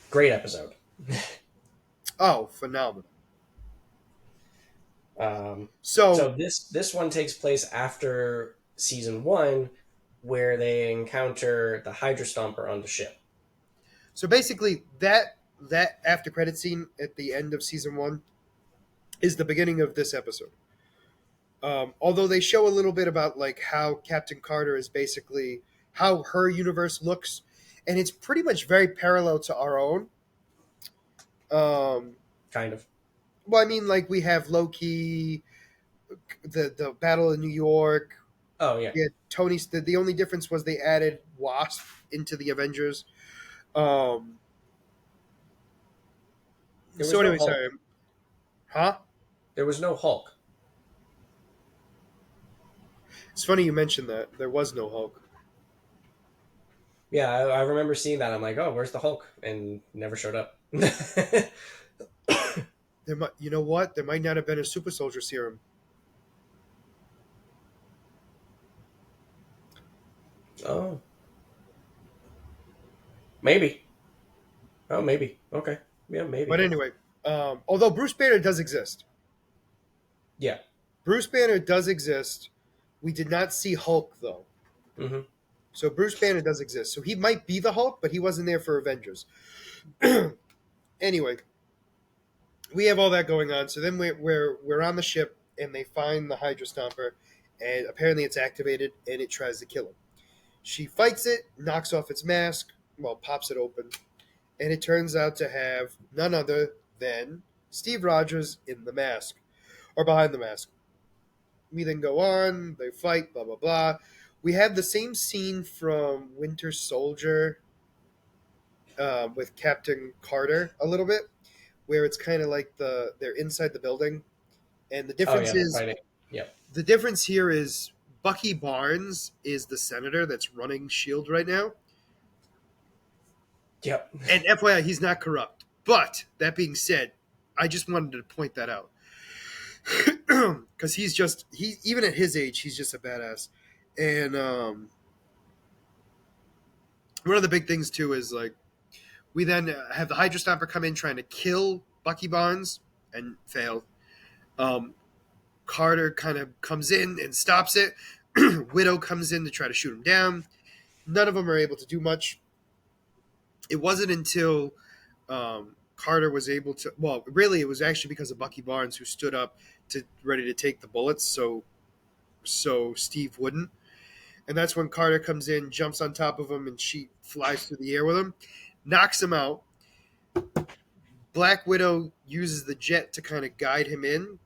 Great episode. Oh, phenomenal. So this one takes place after season 1, where they encounter the Hydra Stomper on the ship. So basically, that after credit scene at the end of season 1 is the beginning of this episode. Although they show a little bit about like how Captain Carter is basically how her universe looks, and it's pretty much very parallel to our own. Um, Kind of. well, I mean, like we have Loki, the Battle of New York. Oh yeah. Yeah, Tony's. The only difference was they added Wasp into the Avengers. Um, There so was no anyway, Hulk. sorry, huh? There was no Hulk. It's funny you mentioned that there was no Hulk. Yeah, I remember seeing that. I'm like, oh, where's the Hulk? And never showed up. There might, you know what? There might not have been a super soldier serum. Oh, maybe. Oh, maybe. Okay. Yeah, But maybe. anyway, although Bruce Banner does exist, Yeah. Bruce Banner does exist. We did not see Hulk though, Hmm. so Bruce Banner does exist. So he might be the Hulk, but he wasn't there for Avengers. Anyway, we have all that going on. So then we're on the ship, and they find the Hydra Stomper, and apparently it's activated, and it tries to kill him. She fights it, knocks off its mask, well, pops it open, and it turns out to have none other than Steve Rogers in the mask or behind the mask. We then go on, they fight, blah blah blah. We have the same scene from Winter Soldier with Captain Carter a little bit, where it's kind of like they're inside the building, and Oh yeah, they're fighting. Yep. the difference here is Bucky Barnes is the senator that's running Shield right now, Yep. and FYI, he's not corrupt. But that being said, I just wanted to point that out because he even at his age, he's just a badass, and one of the big things too is like we then have the Hydra Stomper come in trying to kill Bucky Barnes and failed. Um, Carter kind of comes in and stops it. Widow comes in to try to shoot him down. None of them are able to do much. It wasn't until Carter was able to. Well, really, it was actually because of Bucky Barnes who stood up to ready to take the bullets. So Steve wouldn't. And that's when Carter comes in, jumps on top of him, and she flies through the air with him, knocks him out. Black Widow uses the jet to kind of guide him in,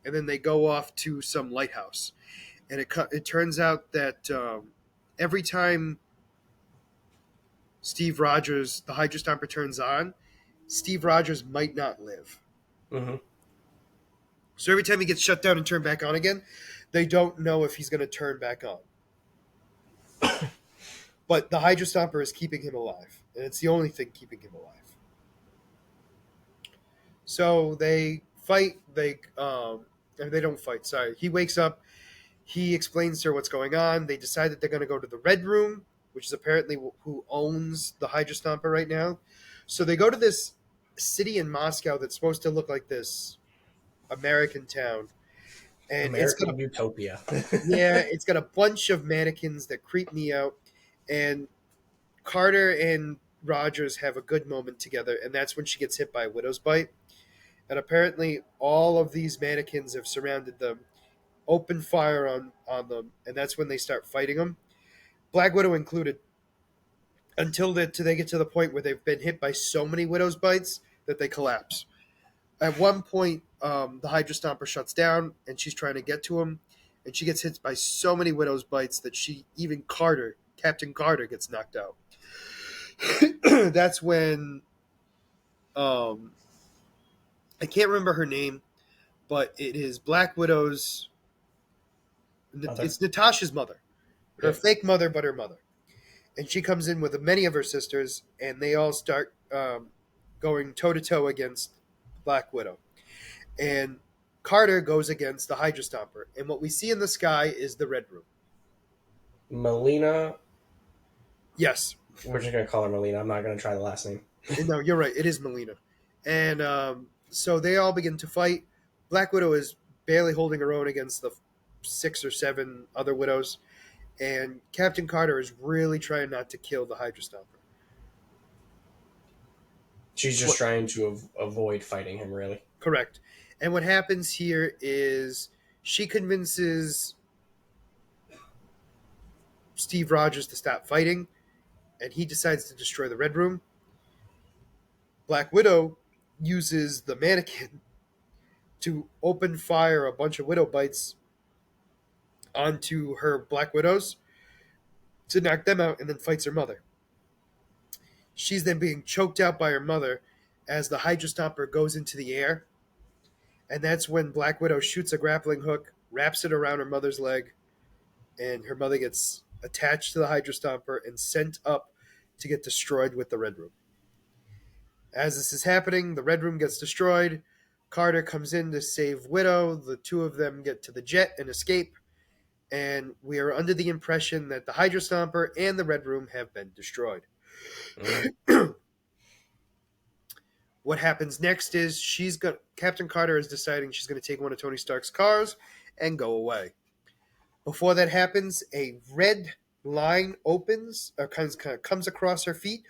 and then they go off to some lighthouse. And it turns out that every time Steve Rogers, the Hydra Stomper, turns on, Steve Rogers might not live. Hmm. So every time he gets shut down and turned back on again, they don't know if he's going to turn back on. But the Hydra Stomper is keeping him alive, and it's the only thing keeping him alive. So they fight. They don't fight. Sorry, he wakes up. He explains to her what's going on. They decide that they're going to go to the Red Room, which is apparently who owns the Hydra Stomper right now. So they go to this city in Moscow that's supposed to look like this American town, and American Utopia. it's got a bunch of mannequins that creep me out, and Carter and Rogers have a good moment together, and that's when she gets hit by a widow's bite. And apparently, all of these mannequins have surrounded them, open fire on them, and that's when they start fighting them. Black Widow included, until they get to the point where they've been hit by so many widow's bites that they collapse. At one point, the Hydra Stomper shuts down, and she's trying to get to him, and she gets hit by so many widow's bites that even Captain Carter, gets knocked out. That's when um, I can't remember her name, but it is Black Widow's. Mother. It's Natasha's mother, her Yep. fake mother, but her mother, and she comes in with many of her sisters, and they all start going toe to toe against Black Widow, and Carter goes against the Hydra Stomper, and what we see in the sky is the Red Room. Melina. Yes, We're just gonna call her Melina. I'm not gonna try the last name. no, you're right. It is Melina, and so they all begin to fight. Black Widow is barely holding her own against the 6 or 7 other widows, and Captain Carter is really trying not to kill the Hydra Stomper. She's just trying to avoid fighting him. Really. Correct. And what happens here is She convinces Steve Rogers to stop fighting, and he decides to destroy the Red Room. Black Widow uses the mannequin to open fire a bunch of Widow bites onto her Black Widows to knock them out, and then fights her mother. She's then being choked out by her mother as the Hydra Stomper goes into the air. And that's when Black Widow shoots a grappling hook, wraps it around her mother's leg, and her mother gets attached to the Hydra Stomper and sent up to get destroyed with the Red Room. As this is happening, the Red Room gets destroyed. Carter comes in to save Widow. The two of them get to the jet and escape. And we are under the impression that the Hydra Stomper and the Red Room have been destroyed. Mm. What happens next is Captain Carter is deciding she's going to take one of Tony Stark's cars and go away. Before that happens, a red line opens, or kind of comes across her feet,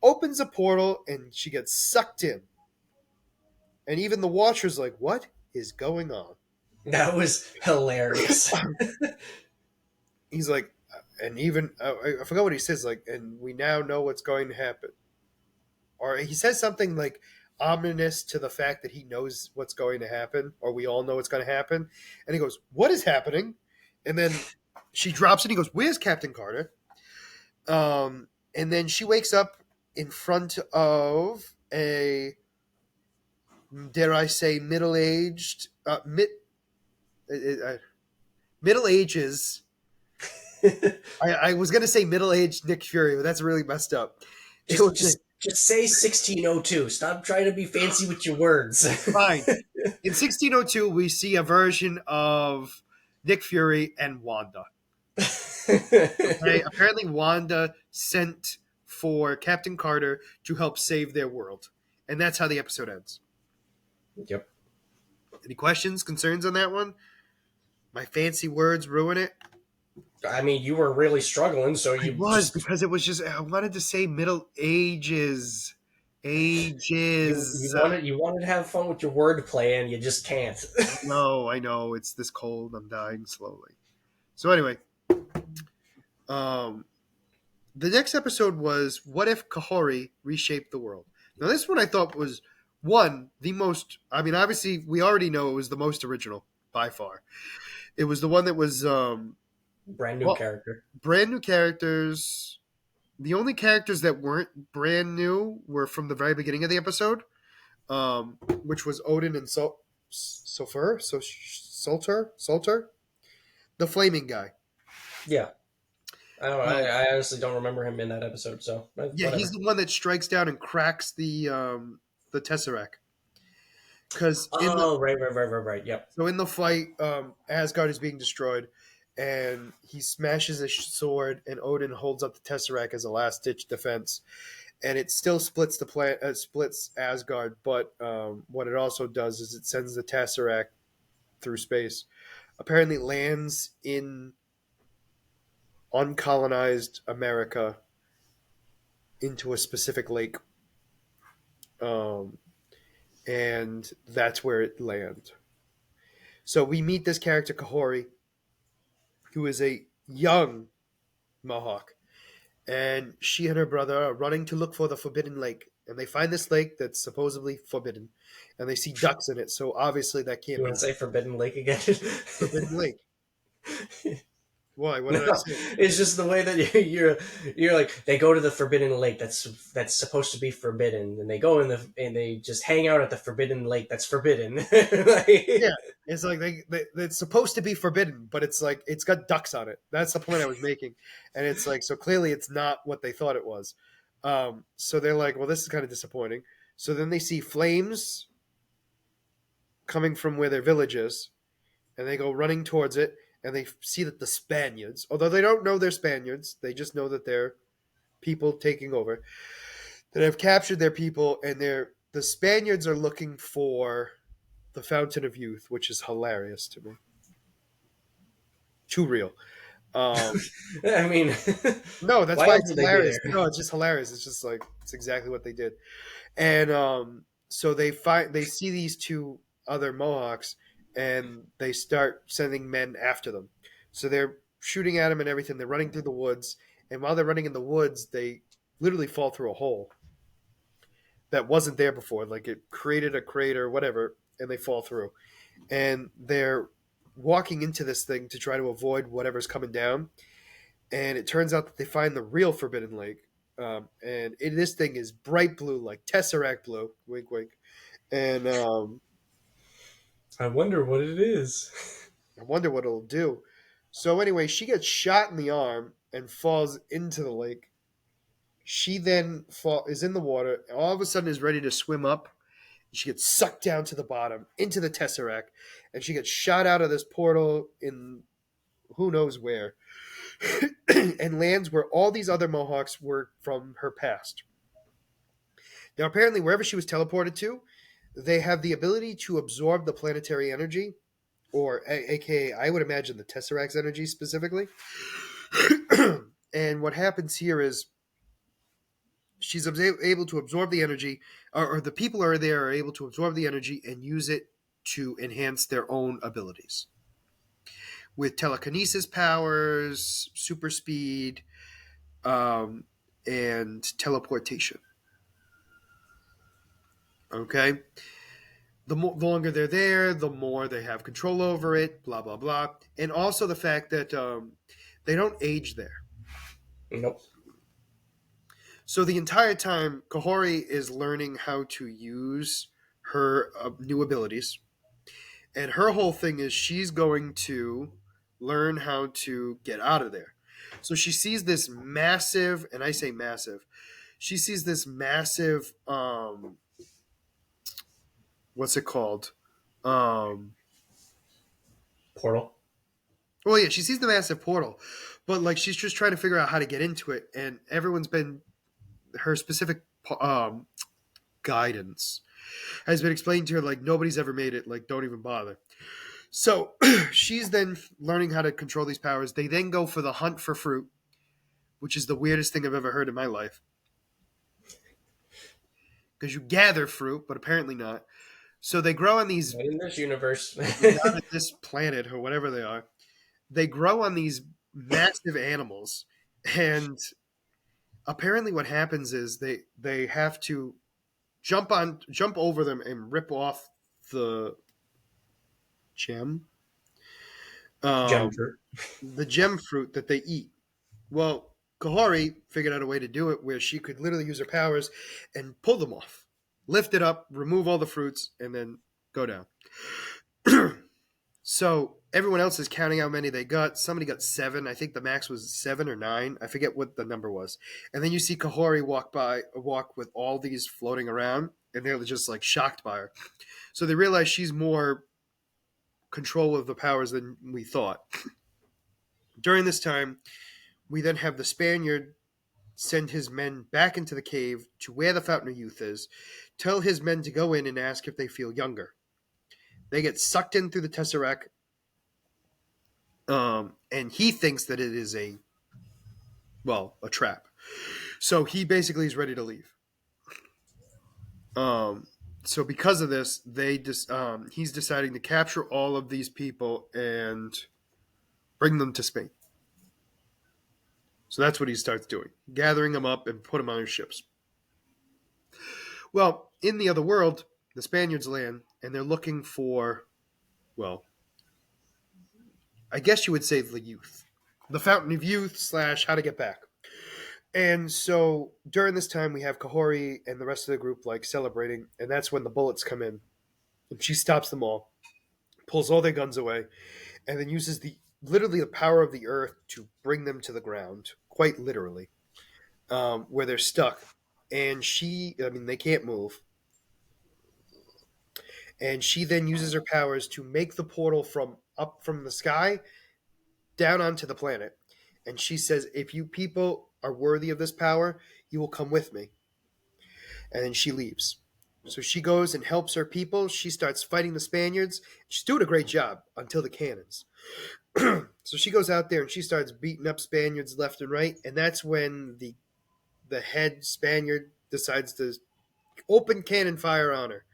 opens a portal, and she gets sucked in. And even the Watcher's like, "What is going on?" That was hilarious. He's like, and even I forgot what he says. Like, and we now know what's going to happen. Or he says something like ominous to the fact that he knows what's going to happen, or we all know what's going to happen. And he goes, "What is happening?" And then she drops it. He goes, "Where's Captain Carter?" And then she wakes up in front of a, dare I say, middle-aged, middle ages. I was going to say middle-aged Nick Fury, but that's really messed up. Just say 1602. Stop trying to be fancy with your words. Fine. In 1602, we see a version of Nick Fury and Wanda. Okay? Apparently, Wanda sent for Captain Carter to help save their world. And that's how the episode ends. Yep. Any questions, concerns on that one? My fancy words ruin it? I mean, you were really struggling, so I was, because it was just, I wanted to say Middle Ages. Ages. You wanted to have fun with your wordplay, and you just can't. No, I know. It's this cold. I'm dying slowly. So anyway, the next episode was What If Kahori Reshaped the World? Now, this one I thought was, the most, I mean, obviously, we already know it was the most original, by far. It was the one that was... brand new character. Brand new characters. The only characters that weren't brand new were from the very beginning of the episode, which was Odin and Sulfur, Salter, the flaming guy. Yeah. I don't know. I honestly don't remember him in that episode. So yeah, whatever. He's the one that strikes down and cracks the Tesseract. Because right. Yep. So in the fight, Asgard is being destroyed, and he smashes his sword, and Odin holds up the Tesseract as a last-ditch defense, and it still splits splits Asgard. But what it also does is it sends the Tesseract through space. Apparently, lands in uncolonized America into a specific lake, and that's where it lands. So we meet this character Kahori, who is a young Mohawk, and she and her brother are running to look for the Forbidden Lake. And they find this lake that's supposedly forbidden, and they see ducks in it. So obviously that can't You be want to say Forbidden Lake again? Forbidden Lake. Why? What did I say? It's just the way that you're like, they go to the Forbidden Lake that's supposed to be forbidden, and they go and they just hang out at the Forbidden Lake that's forbidden. Yeah, it's like it's supposed to be forbidden, but it's like it's got ducks on it. That's the point I was making, and it's like, so clearly it's not what they thought it was. So they're like, well, this is kind of disappointing. So then they see flames coming from where their village is, and they go running towards it. And they see that the Spaniards, although they don't know they're Spaniards, they just know that they're people taking over, that have captured their people, and the Spaniards are looking for the Fountain of Youth, which is hilarious to me. Too real. I mean, no, that's why it's hilarious. No, it's just hilarious. It's just like, it's exactly what they did. And so they see these two other Mohawks, and they start sending men after them. So they're shooting at them and everything. They're running through the woods, and while they're running in the woods, they literally fall through a hole that wasn't there before. Like it created a crater, whatever, and they fall through. And they're walking into this thing to try to avoid whatever's coming down. And it turns out that they find the real Forbidden Lake. This thing is bright blue, like Tesseract blue. Wink, wink. And I wonder what it is. I wonder what it'll do. So anyway, she gets shot in the arm and falls into the lake. She then is in the water. All of a sudden, is ready to swim up. She gets sucked down to the bottom into the Tesseract, and she gets shot out of this portal in who knows where, and lands where all these other Mohawks were from her past. Now, apparently, wherever she was teleported to, they have the ability to absorb the planetary energy, or aka, I would imagine the Tesseract's energy specifically. And what happens here is she's able to absorb the energy, or the people are there are able to absorb the energy and use it to enhance their own abilities with telekinesis powers, super speed, and teleportation. Okay, the longer they're there, the more they have control over it. Blah blah blah, and also the fact that they don't age there. Nope. So the entire time, Kahori is learning how to use her new abilities. And her whole thing is she's going to learn how to get out of there. So she sees this massive, and I say massive, she sees this massive, what's it called? Portal. Well, yeah, she sees the massive portal, but like she's just trying to figure out how to get into it. And everyone's been, her specific guidance has been explained to her like nobody's ever made it, like don't even bother. So she's then learning how to control these powers. They then go for the hunt for fruit, which is the weirdest thing I've ever heard in my life. Because you gather fruit, but apparently not. So they grow on these, Not in this universe. not on this planet or whatever they are. They grow on these massive animals, and apparently what happens is they have to jump over them and rip off the gem, Gem um, fruit. the gem fruit that they eat. Well, Kahori figured out a way to do it where she could literally use her powers and pull them off, lift it up, remove all the fruits, and then go down. So everyone else is counting how many they got. Somebody got 7. I think the max was 7 or 9. I forget what the number was. And then you see Kahori walk with all these floating around, and they're just like shocked by her. So they realize she's more control of the powers than we thought. During this time, we then have the Spaniard send his men back into the cave to where the Fountain of Youth is, tell his men to go in and ask if they feel younger. They get sucked in through the Tesseract, and he thinks that it is a trap. So he basically is ready to leave. So because of this, he's deciding to capture all of these people and bring them to Spain. So that's what he starts doing, gathering them up and put them on his ships. Well, in the other world, the Spaniards land, and they're looking for, well, I guess you would say the youth. The Fountain of Youth / how to get back. And so during this time, we have Kahori and the rest of the group like celebrating, and that's when the bullets come in. And she stops them all, pulls all their guns away, and then uses literally the power of the earth to bring them to the ground, quite literally, where they're stuck. And they can't move. And she then uses her powers to make the portal from up from the sky down onto the planet. And she says, if you people are worthy of this power, you will come with me. And then she leaves. So she goes and helps her people. She starts fighting the Spaniards. She's doing a great job until the cannons. So she goes out there and she starts beating up Spaniards left and right. And that's when the head Spaniard decides to open cannon fire on her.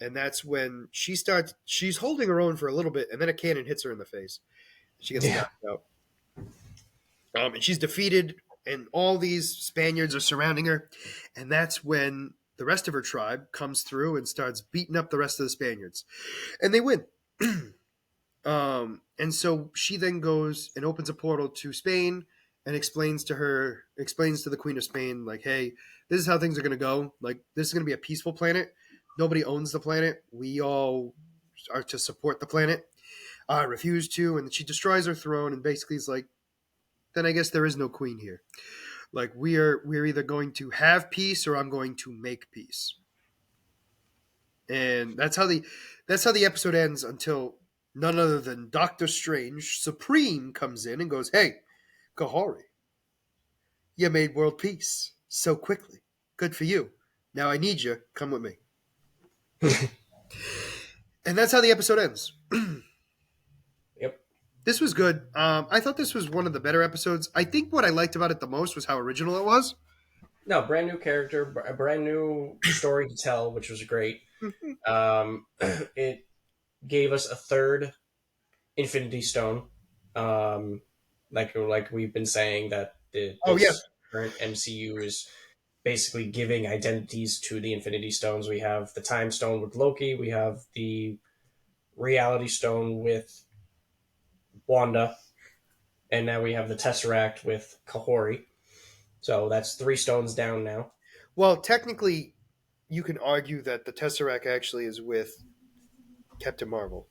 and that's when she's holding her own for a little bit, and then a cannon hits her in the face. She gets Yeah. knocked out. And she's defeated, and all these Spaniards are surrounding her, and that's when the rest of her tribe comes through and starts beating up the rest of the Spaniards, and they win. And so she then goes and opens a portal to Spain and explains to the Queen of Spain, like, hey, this is how things are going to go. Like, this is going to be a peaceful planet. Nobody owns the planet. We all are to support the planet. I refuse to. And she destroys her throne and basically is like, then I guess there is no queen here. Like, we're either going to have peace or I'm going to make peace. And that's how the episode ends until none other than Doctor Strange Supreme comes in and goes, "Hey, Kahori, you made world peace so quickly. Good for you. Now I need you. Come with me." And that's how the episode ends. Yep. This was good. I thought this was one of the better episodes. I think what I liked about it the most was how original it was. No, brand new character, a brand new story to tell, which was great. It gave us a third Infinity Stone. Like we've been saying that Oh yes. this current MCU is basically giving identities to the Infinity Stones. We have the Time Stone with Loki. We have the Reality Stone with Wanda, and now we have the Tesseract with Kahori. So that's 3 stones down now. Well, technically, you can argue that the Tesseract actually is with Captain Marvel.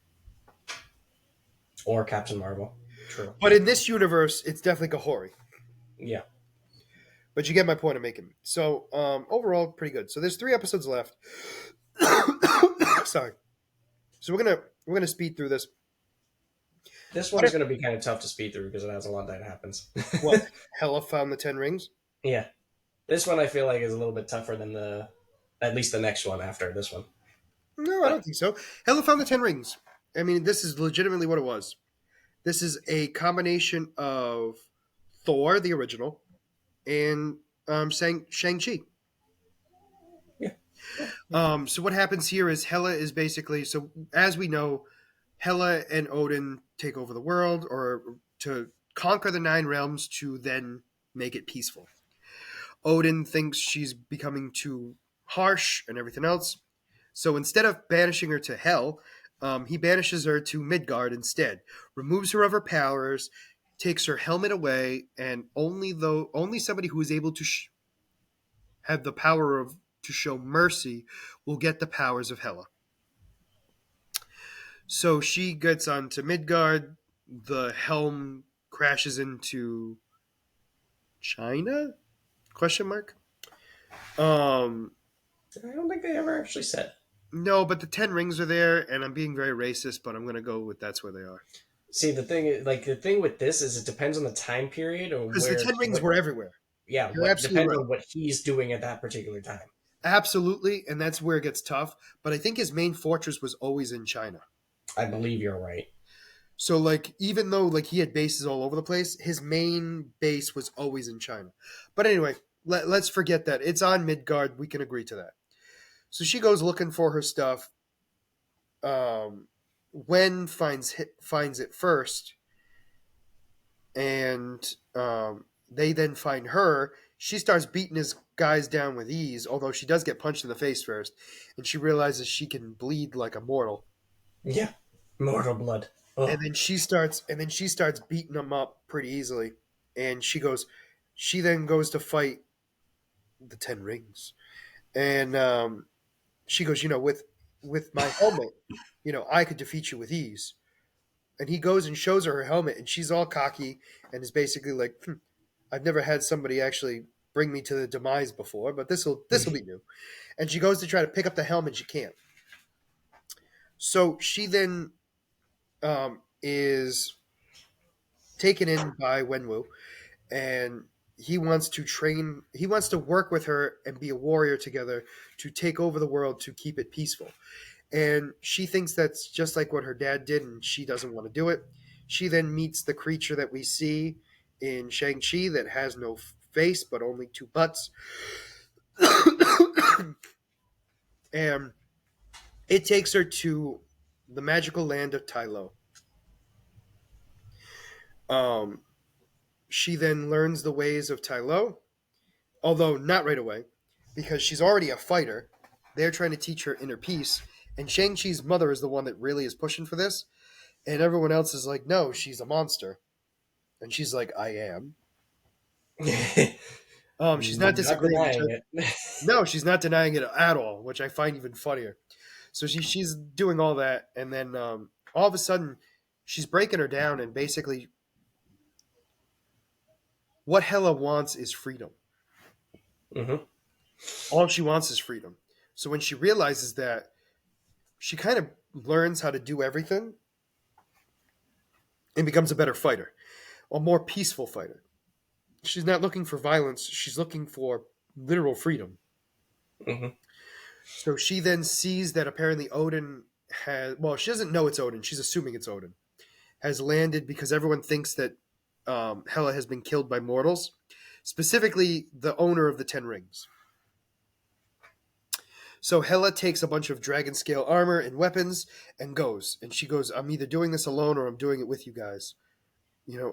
Or Captain Marvel. True. But in this universe, it's definitely Kahori. Yeah. But you get my point I'm making. So overall, pretty good. So there's 3 episodes left. Sorry. So we're gonna speed through this. This one's going to be kind of tough to speed through because it has a lot that happens. What? Hela found the 10 rings? Yeah. This one I feel like is a little bit tougher than at least the next one after this one. No, I don't think so. Hela found the 10 rings. I mean, this is legitimately what it was. This is a combination of Thor, the original, and Shang-Chi. Yeah. So what happens here is Hela is basically, so as we know, Hela and Odin take over the world, or to conquer the 9 realms to then make it peaceful. Odin thinks she's becoming too harsh and everything else. So instead of banishing her to hell, he banishes her to Midgard instead, removes her of her powers, takes her helmet away, and only somebody who is able to have the power to show mercy will get the powers of Hela. So she gets onto Midgard. The helm crashes into China? Question mark. I don't think they ever actually said. No, but the 10 rings are there, and I'm being very racist, but I'm going to go with that's where they are. See, the thing with this is it depends on the time period or Because where. the 10 rings were everywhere. Yeah, You're what absolutely depends right. on what he's doing at that particular time. Absolutely, and that's where it gets tough. But I think his main fortress was always in China. I believe you're right. So, like, even though like he had bases all over the place, his main base was always in China. But anyway, let's forget that. It's on Midgard. We can agree to that. So she goes looking for her stuff. Wen finds it first, and they then find her. She starts beating his guys down with ease, although she does get punched in the face first, and she realizes she can bleed like a mortal. Yeah, mortal blood. Oh. And then she starts beating them up pretty easily, and she then goes to fight the 10 rings, and she goes, with my helmet, I could defeat you with ease. And he goes and shows her helmet, and she's all cocky and is basically like, I've never had somebody actually bring me to the demise before, but this'll be new. And she goes to try to pick up the helmet, she can't. So she then is taken in by Wenwu, and he wants to work with her and be a warrior together to take over the world to keep it peaceful. And she thinks that's just like what her dad did, and she doesn't want to do it. She then meets the creature that we see in Shang-Chi that has no face but only 2 butts. And It takes her to the magical land of Tylo. Um, she then learns the ways of Tylo, although not right away, because she's already a fighter. They're trying to teach her inner peace, and Shang-Chi's mother is the one that really is pushing for this, and everyone else is like, no, she's a monster. And she's like, I am. She's not Not disagreeing. denying it. No, she's not denying it at all, which I find even funnier. So she's doing all that, and then all of a sudden, she's breaking her down, and basically, what Hela wants is freedom. Hmm. All she wants is freedom. So when she realizes that, she kind of learns how to do everything and becomes a better fighter, a more peaceful fighter. She's not looking for violence; she's looking for literal freedom. Hmm. So she then sees that apparently Odin has. Well, she doesn't know it's Odin. She's assuming it's Odin. Has landed because everyone thinks that Hela has been killed by mortals, specifically the owner of the Ten Rings. So Hela takes a bunch of dragon scale armor and weapons and goes. And she goes, I'm either doing this alone or I'm doing it with you guys.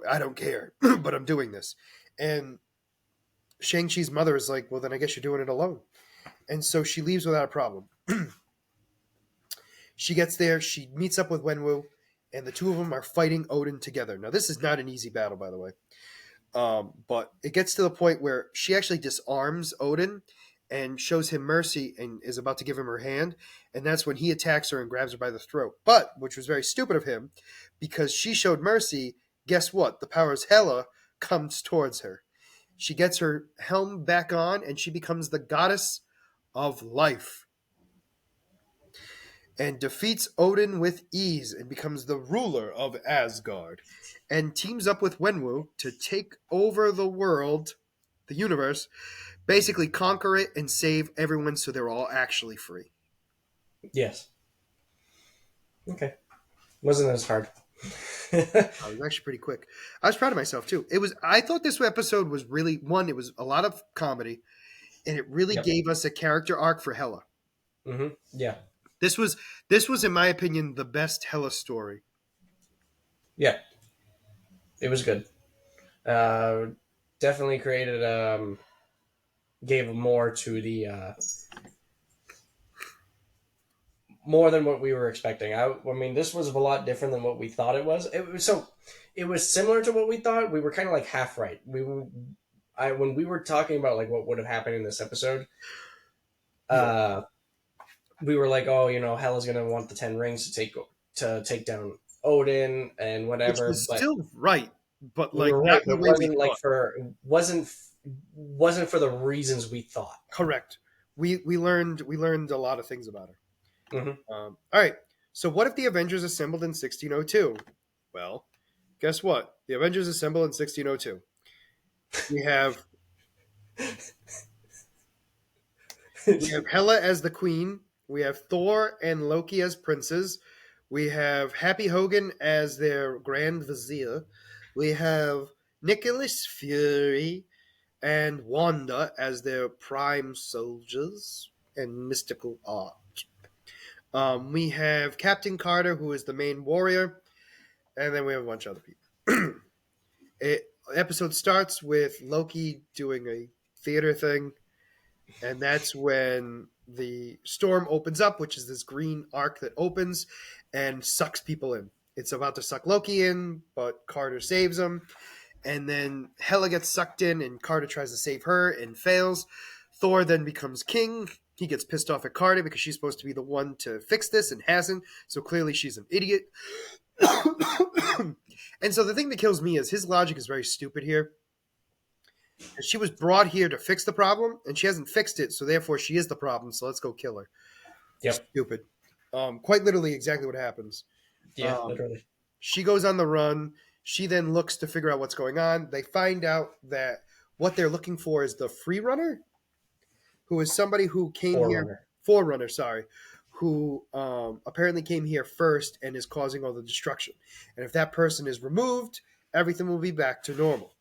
I don't care, but I'm doing this. And Shang-Chi's mother is like, well, then I guess you're doing it alone. And so she leaves without a problem. She gets there, she meets up with Wenwu, and the two of them are fighting Odin together. Now, this is not an easy battle, by the way. But it gets to the point where she actually disarms Odin and shows him mercy and is about to give him her hand. And that's when he attacks her and grabs her by the throat. But, which was very stupid of him, because she showed mercy, guess what? The powers Hela comes towards her. She gets her helm back on and she becomes the goddess of life and defeats Odin with ease and becomes the ruler of Asgard and teams up with Wenwu to take over the world, the universe, basically conquer it and save everyone so they're all actually free. Yes. Okay. Wasn't as hard. It was actually pretty quick. I was proud of myself too. I thought this episode was really one, it was a lot of comedy and it really Yep. gave us a character arc for Hela. Mm-hmm. Yeah. This was in my opinion the best Hela story. Yeah. It was good. Definitely created gave more to the more than what we were expecting. I mean, this was a lot different than what we thought it was. It was similar to what we thought. We were kind of like half right. When we were talking about like what would have happened in this episode, we were like, oh, Hela's gonna want the Ten Rings to take down Odin and Which whatever. was But still right, but we like were not right, the but way we thought. wasn't for the reasons we thought. Correct. We learned a lot of things about her. Mm-hmm. All right. So what if the Avengers assembled in 1602? Well, guess what? The Avengers assemble in 1602. We have Hela as the queen. We have Thor and Loki as princes. We have Happy Hogan as their Grand Vizier. We have Nicholas Fury and Wanda as their prime soldiers and mystical art. We have Captain Carter, who is the main warrior, and then we have a bunch of other people. Episode starts with Loki doing a theater thing, and that's when the storm opens up, which is this green arc that opens and sucks people in. It's about to suck Loki in, but Carter saves him. And then Hela gets sucked in, and Carter tries to save her and fails. Thor then becomes king. He gets pissed off at Carter because she's supposed to be the one to fix this and hasn't. So clearly she's an idiot. And so the thing that kills me is his logic is very stupid here. She was brought here to fix the problem, and she hasn't fixed it, so therefore she is the problem, so let's go kill her. Yep. Stupid. Quite literally exactly what happens. Yeah, literally. She goes on the run. She then looks to figure out what's going on. They find out that what they're looking for is the free runner, who is somebody who came here. Forerunner, sorry. Who apparently came here first and is causing all the destruction. And if that person is removed, everything will be back to normal.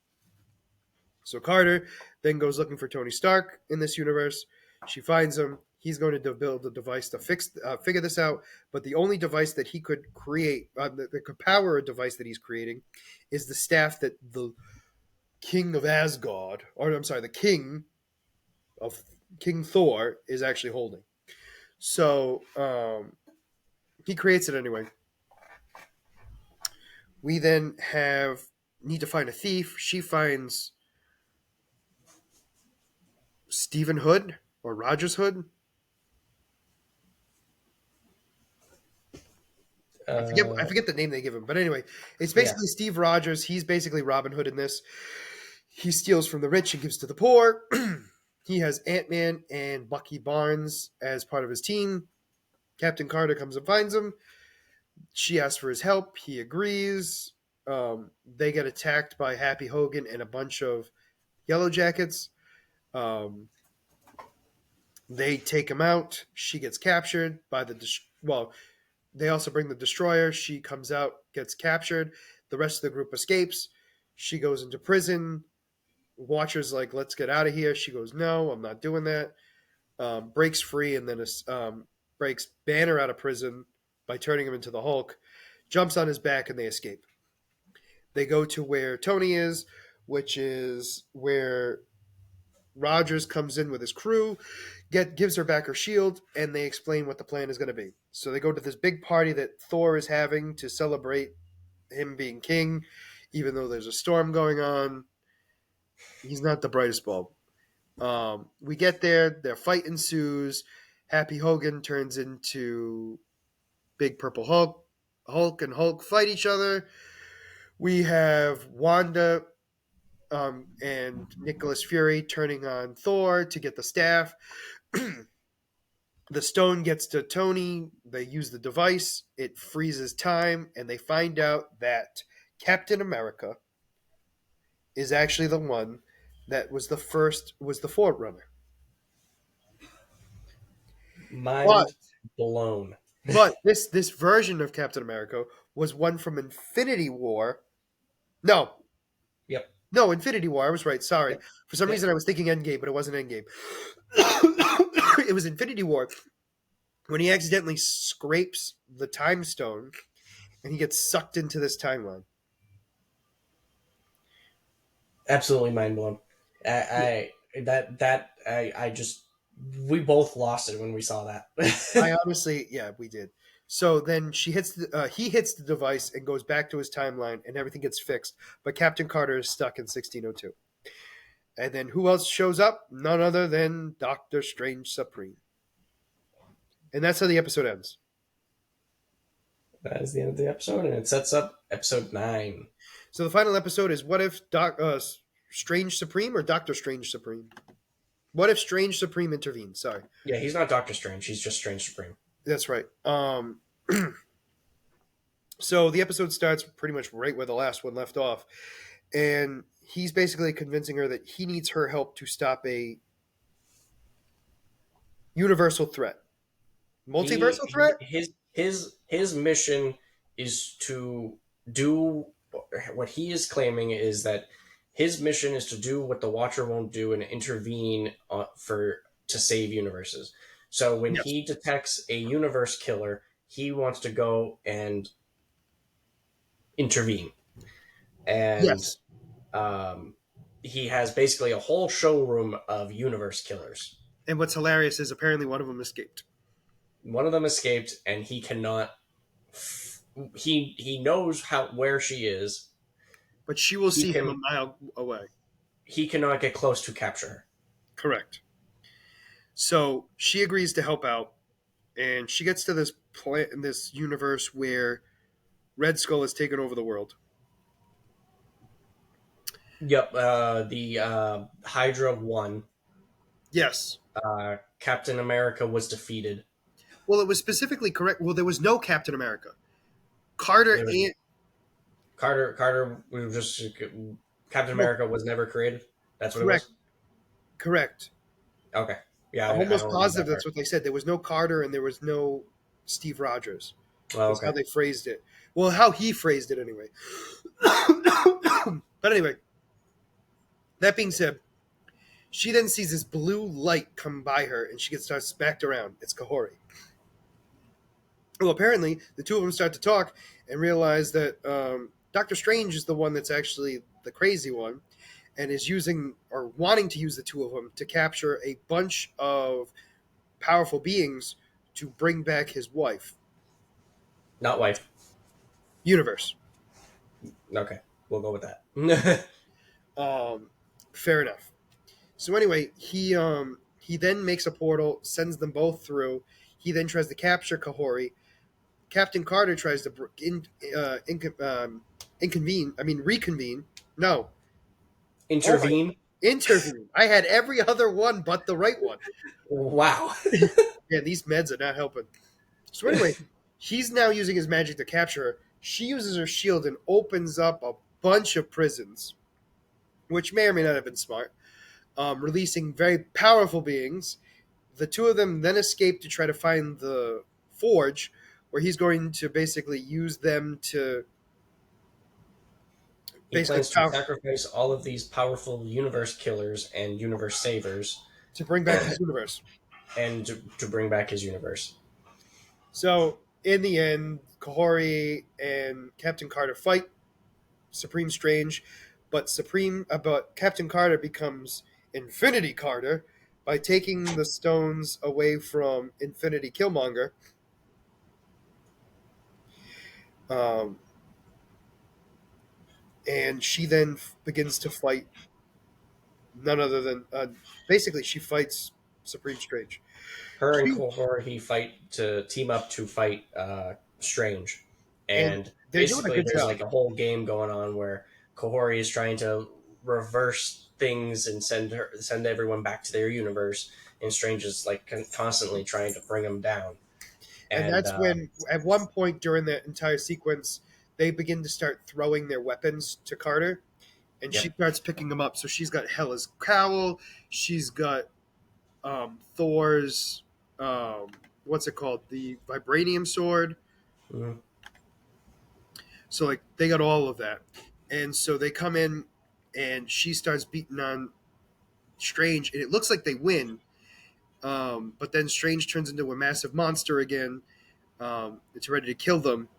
So Carter then goes looking for Tony Stark in this universe. She finds him. He's going to build a device to figure this out. But the only device that he could create, that could power a device that he's creating, is the staff that the king of Asgard, or I'm sorry, the king of King Thor is actually holding. So he creates it anyway. We then need to find a thief. She finds Stephen Hood or Rogers Hood. I forget the name they give him, but anyway, it's basically Steve Rogers. He's basically Robin Hood in this. He steals from the rich and gives to the poor. He has Ant-Man and Bucky Barnes as part of his team. Captain Carter comes and finds him. She asks for his help. He agrees. They get attacked by Happy Hogan and a bunch of Yellow Jackets. They take him out. She gets captured by they also bring the destroyer. She comes out, gets captured. The rest of the group escapes. She goes into prison. Watcher's like, let's get out of here. She goes, no, I'm not doing that. Breaks free and then breaks Banner out of prison by turning him into the Hulk. Jumps on his back and they escape. They go to where Tony is, which is where Rogers comes in with his crew, gives her back her shield, and they explain what the plan is going to be. So they go to this big party that Thor is having to celebrate him being king, even though there's a storm going on. He's not the brightest bulb. We get there, their fight ensues. Happy Hogan turns into Big Purple Hulk. Hulk and Hulk fight each other. We have Wanda and Nicholas Fury turning on Thor to get the staff. The stone gets to Tony. They use the device. It freezes time, and they find out that Captain America is actually the one that was the forerunner. Mind blown. But this version of Captain America was one from Infinity War. No. Yep. No, Infinity War. I was right. Sorry. Yep. For some reason, I was thinking Endgame, but it wasn't Endgame. It was Infinity War when he accidentally scrapes the time stone and he gets sucked into this timeline. Absolutely mind blown. We both lost it when we saw that. I honestly, yeah, we did. So then he hits the device and goes back to his timeline, and everything gets fixed. But Captain Carter is stuck in 1602. And then who else shows up? None other than Doctor Strange Supreme. And that's how the episode ends. That is the end of the episode, and it sets up episode 9. So the final episode is what if Strange Supreme or Doctor Strange Supreme? What if Strange Supreme intervenes? Sorry. Yeah, he's not Doctor Strange. He's just Strange Supreme. That's right. So the episode starts pretty much right where the last one left off. And he's basically convincing her that he needs her help to stop a universal threat. Multiversal threat? His mission is to do what he is claiming is that his mission is to do what the Watcher won't do and intervene to save universes. So when he detects a universe killer, he wants to go and intervene. And he has basically a whole showroom of universe killers. And what's hilarious is apparently one of them escaped. One of them escaped, and he cannot. He knows where she is, but she will see him a mile away. He cannot get close to capture her. Correct. So she agrees to help out, and she gets to this universe where Red Skull has taken over the world. Yep, the Hydra won. Yes. Captain America was defeated. Well, it was specifically correct. Well, there was no Captain America. Carter was just Captain America was never created. That's what correct. It was. Correct. Okay. Yeah, I'm almost positive that's what they said. There was no Carter and there was no Steve Rogers. Oh, that's how they phrased it. Well, how he phrased it anyway. But anyway, that being said, She then sees this blue light come by her, and she gets starts backed around. It's Kahori. Well, apparently, the two of them start to talk and realize that Doctor Strange is the one that's actually the crazy one, and is using or wanting to use the two of them to capture a bunch of powerful beings to bring back his wife. Not wife. Universe. Okay, we'll go with that. Fair enough. So anyway, he then makes a portal, sends them both through. He then tries to capture Kahori. Captain Carter tries to reconvene. No, oh my, Intervene. intervene. I had every other one but the right one. Wow. Yeah, these meds are not helping. So anyway, he's now using his magic to capture her. She uses her shield and opens up a bunch of prisons, which may or may not have been smart, releasing very powerful beings. The two of them then escape to try to find the forge, where he's going to basically use them to He basically plans to sacrifice all of these powerful universe killers and universe savers to bring back his universe. and to bring back his universe. So in the end, Kahori and Captain Carter fight Supreme Strange, but Captain Carter becomes Infinity Carter by taking the stones away from Infinity Killmonger. Um, and she then begins to fight none other than basically she fights Supreme Strange. Her and She, Kohori fight to team up to fight Strange, and and they're doing a basically good there's job. like a whole game going on where Kohori is trying to reverse things and send everyone back to their universe, and Strange is like constantly trying to bring them down. And And that's when, at one point during that entire sequence, they begin to start throwing their weapons to Carter, and she yep, starts picking them up. So she's got Hela's cowl, she's got Thor's, um, what's it called, the vibranium sword. mm-hmm. So like they got all of that, and so they come in, and she starts beating on Strange, and it looks like they win. But then Strange turns into a massive monster again. It's ready to kill them.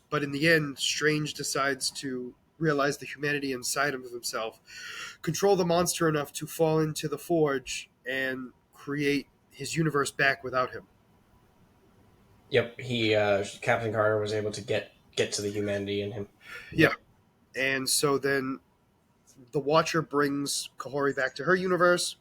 But in the end, Strange decides to realize the humanity inside of himself, control the monster enough to fall into the forge and create his universe back without him. Yep, he Captain Carter was able to get to the humanity in him. Yeah. Yep. And so then the Watcher brings Kahori back to her universe,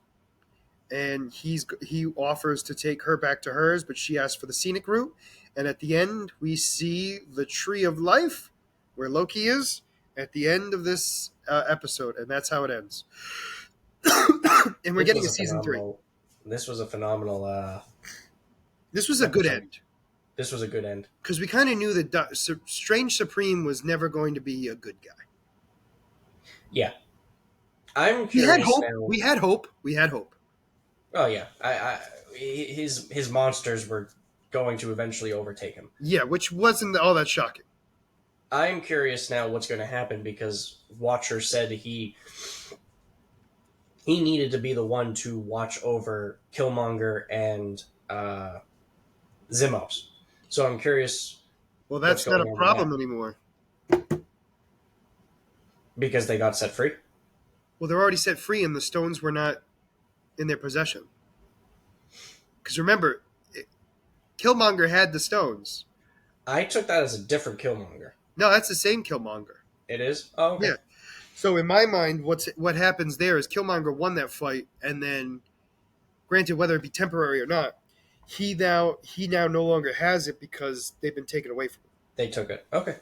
and he offers to take her back to hers, but she asks for the scenic route. And at the end, we see the Tree of Life, where Loki is, at the end of this episode, and that's how it ends. And we're This getting was a a season 3. phenomenal. This was a phenomenal This was a good episode. end This was a good end. because we kind of knew that Strange Supreme was never going to be a good guy. Yeah, I'm We curious had hope. now. We had hope. We had hope. Oh yeah, his monsters were going to eventually overtake him. Yeah, which wasn't all that shocking. I'm curious now what's going to happen because Watcher said he needed to be the one to watch over Killmonger and Zimos. So I'm curious Well, what's that's not going a on with problem that anymore. because they got set free. Well, they're already set free, and the stones were not in their possession. Because remember, Killmonger had the stones. I took that as a different Killmonger. No, that's the same Killmonger. It is? Oh, okay. Yeah. So in my mind, what happens there is Killmonger won that fight, and then, granted, whether it be temporary or not, he now no longer has it because they've been taken away from him. They took it. Okay.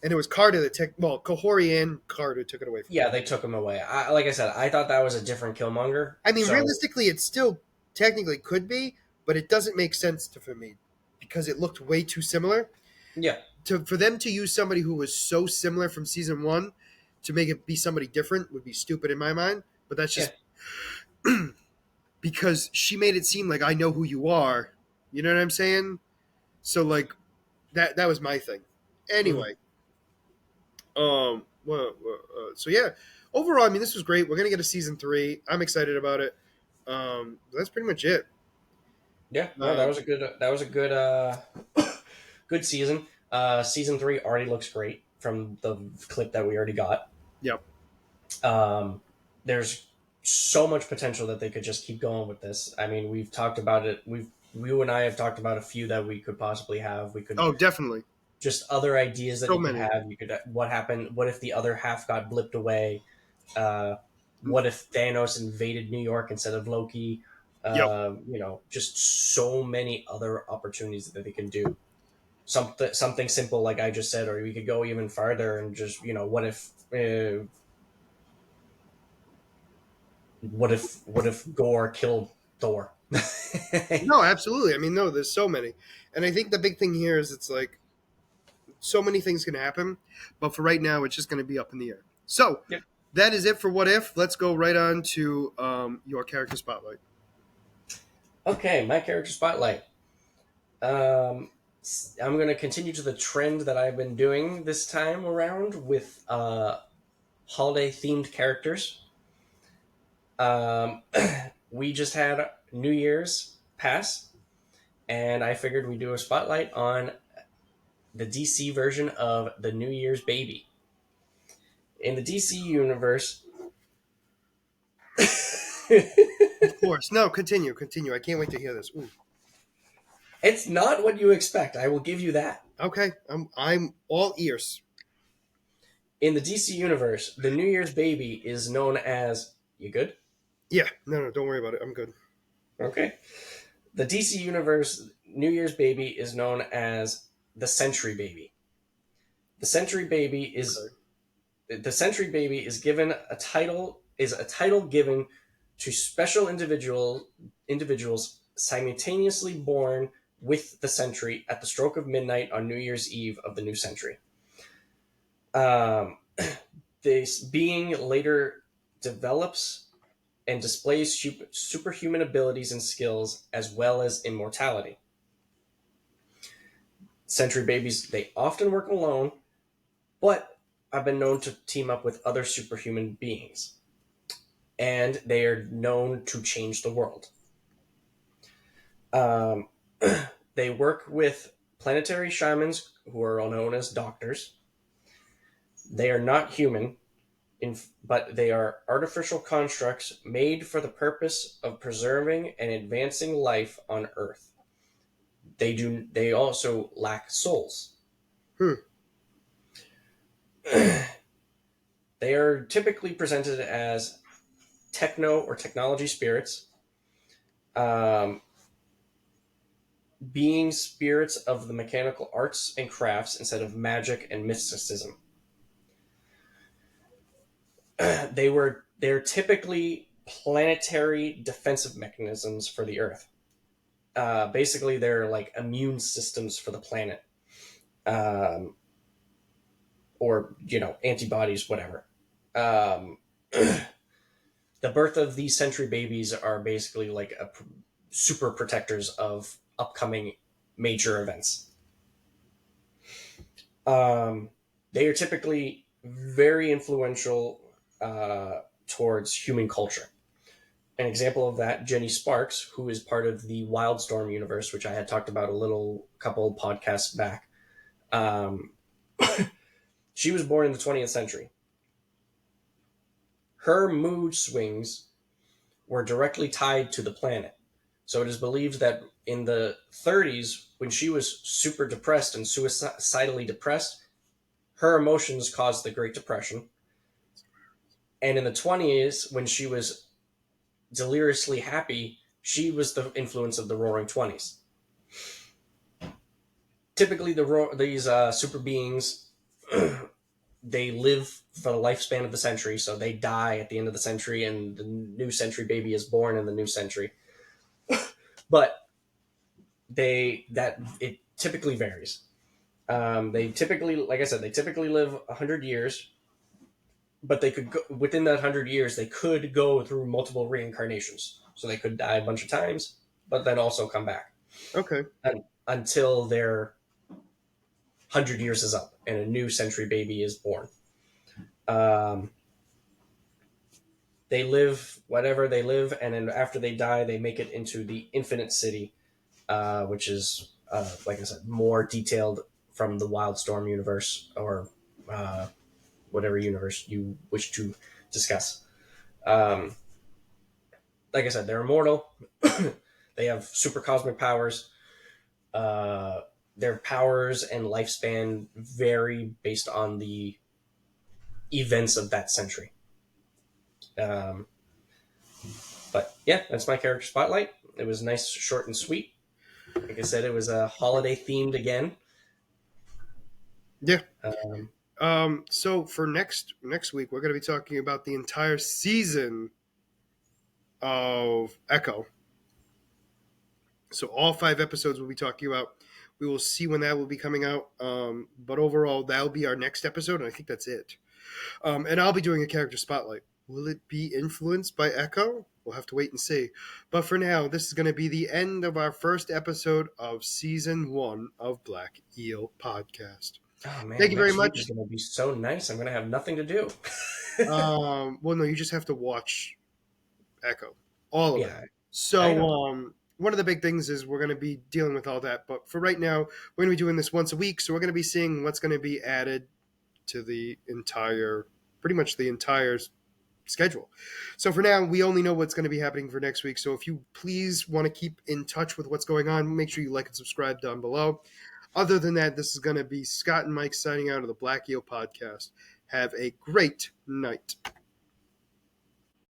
And it was Carter that Kahori and Carter took it away from him. Yeah, they took him away. Like I said, I thought that was a different Killmonger. I mean, so- realistically, it still technically could be, but it doesn't make sense for me because it looked way too similar. Yeah. For them to use somebody who was so similar from season 1 to make it be somebody different would be stupid in my mind. But that's just because she made it seem like I know who you are. You know what I'm saying? So like that was my thing. Anyway, so yeah, overall, I mean, this was great. We're gonna get a season 3. I'm excited about it. That's pretty much it. Yeah, no, Um, that was a good good season. Season 3 already looks great from the clip that we already got. yeah. Um, there's so much potential that they could just keep going with this. I mean, we've talked about it. You and I have talked about a few that we could possibly have. We could Oh, definitely. just other ideas that So you could many. have. You could what happened? What if the other half got blipped away? Uh, what if Thanos invaded New York instead of Loki? Yep. Just so many other opportunities that they can do. Something simple like I just said, or we could go even farther and just what if Gore killed Thor? No, absolutely. I mean, no, there's so many, and I think the big thing here is it's like so many things can happen, but for right now, it's just going to be up in the air. So Yep. that is it for what if. Let's go right on to your character spotlight. Okay, my character spotlight. Um, I'm going to continue to the trend that I've been doing this time around with holiday themed characters. Um, we just had New Year's pass, and I figured we'd do a spotlight on the DC version of the New Year's Baby. In the DC universe, Of course. No, continue, continue. I can't wait to hear this. Ooh. it's not what you expect. I will give you that. Okay, I'm all ears. In the DC universe, the New Year's Baby is known as. You good? Yeah, no, don't worry about it. I'm good. Okay. The DC universe New Year's Baby is known as the Century Baby. The Century Baby is Okay. the Century Baby is given a title given to special individuals simultaneously born with the century at the stroke of midnight on New Year's Eve of the new century. Um, this being later develops and displays superhuman abilities and skills as well as immortality. Century babies, they often work alone, but have been known to team up with other superhuman beings. And they are known to change the world. Um, they work with planetary shamans who are known as doctors. They are not human, but they are artificial constructs made for the purpose of preserving and advancing life on Earth. They also lack souls. Hmm. They are typically presented as techno or technology spirits, um, being spirits of the mechanical arts and crafts instead of magic and mysticism. They're typically planetary defensive mechanisms for the Earth. Basically, they're like immune systems for the planet, um, or antibodies, whatever. Um, the birth of these century babies are basically like super protectors of upcoming major events. Um, they are typically very influential towards human culture. An example of that, Jenny Sparks, who is part of the Wildstorm universe, which I had talked about couple podcasts back. Um, she was born in the 20th century. Her mood swings were directly tied to the planet. So it is believed that in the 30s, when she was super depressed and suicidally depressed, her emotions caused the Great Depression. And in the 20s, when she was deliriously happy, she was the influence of the Roaring Twenties. Typically, these super beings they live for the lifespan of the century, so they die at the end of the century, and the new century baby is born in the new century. But it typically varies. They typically, like I said, they typically live 100 years, but they could go, within that 100 years they could go through multiple reincarnations. So they could die a bunch of times, but then also come back Okay. until their 100 years is up and a new century baby is born. Um, they live whatever they live, and then after they die, they make it into the Infinite City, which is, like I said, more detailed from the Wildstorm universe, or uh, whatever universe you wish to discuss. Um, like I said, they're immortal. They have super cosmic powers. Uh, their powers and lifespan vary based on the events of that century. Um, but yeah, that's my character spotlight. It was nice, short, and sweet. Like I said, it was a holiday themed again. Yeah. Um, So for next week, we're going to be talking about the entire season of Echo. So all 5 episodes we'll be talking about. We will see when that will be coming out. But overall, that'll be our next episode, and I think that's it. And I'll be doing a character spotlight. Will it be influenced by Echo? We'll have to wait and see. But for now, this is going to be the end of our first episode of season 1 of Black Eel Podcast. oh Thank man, you very next week is much. going to be so nice. I'm going to have nothing to do. Well, no, you just have to watch Echo, all of it. Yeah, I So, know. one of the big things is we're going to be dealing with all that. But for right now, we're going to be doing this once a week. So we're going to be seeing what's going to be added to the entire, pretty much the entire schedule. So for now, we only know what's going to be happening for next week. So if you please want to keep in touch with what's going on, make sure you like and subscribe down below. Other than that, this is going to be Scott and Mike signing out of the Black Eel Podcast. Have a great night.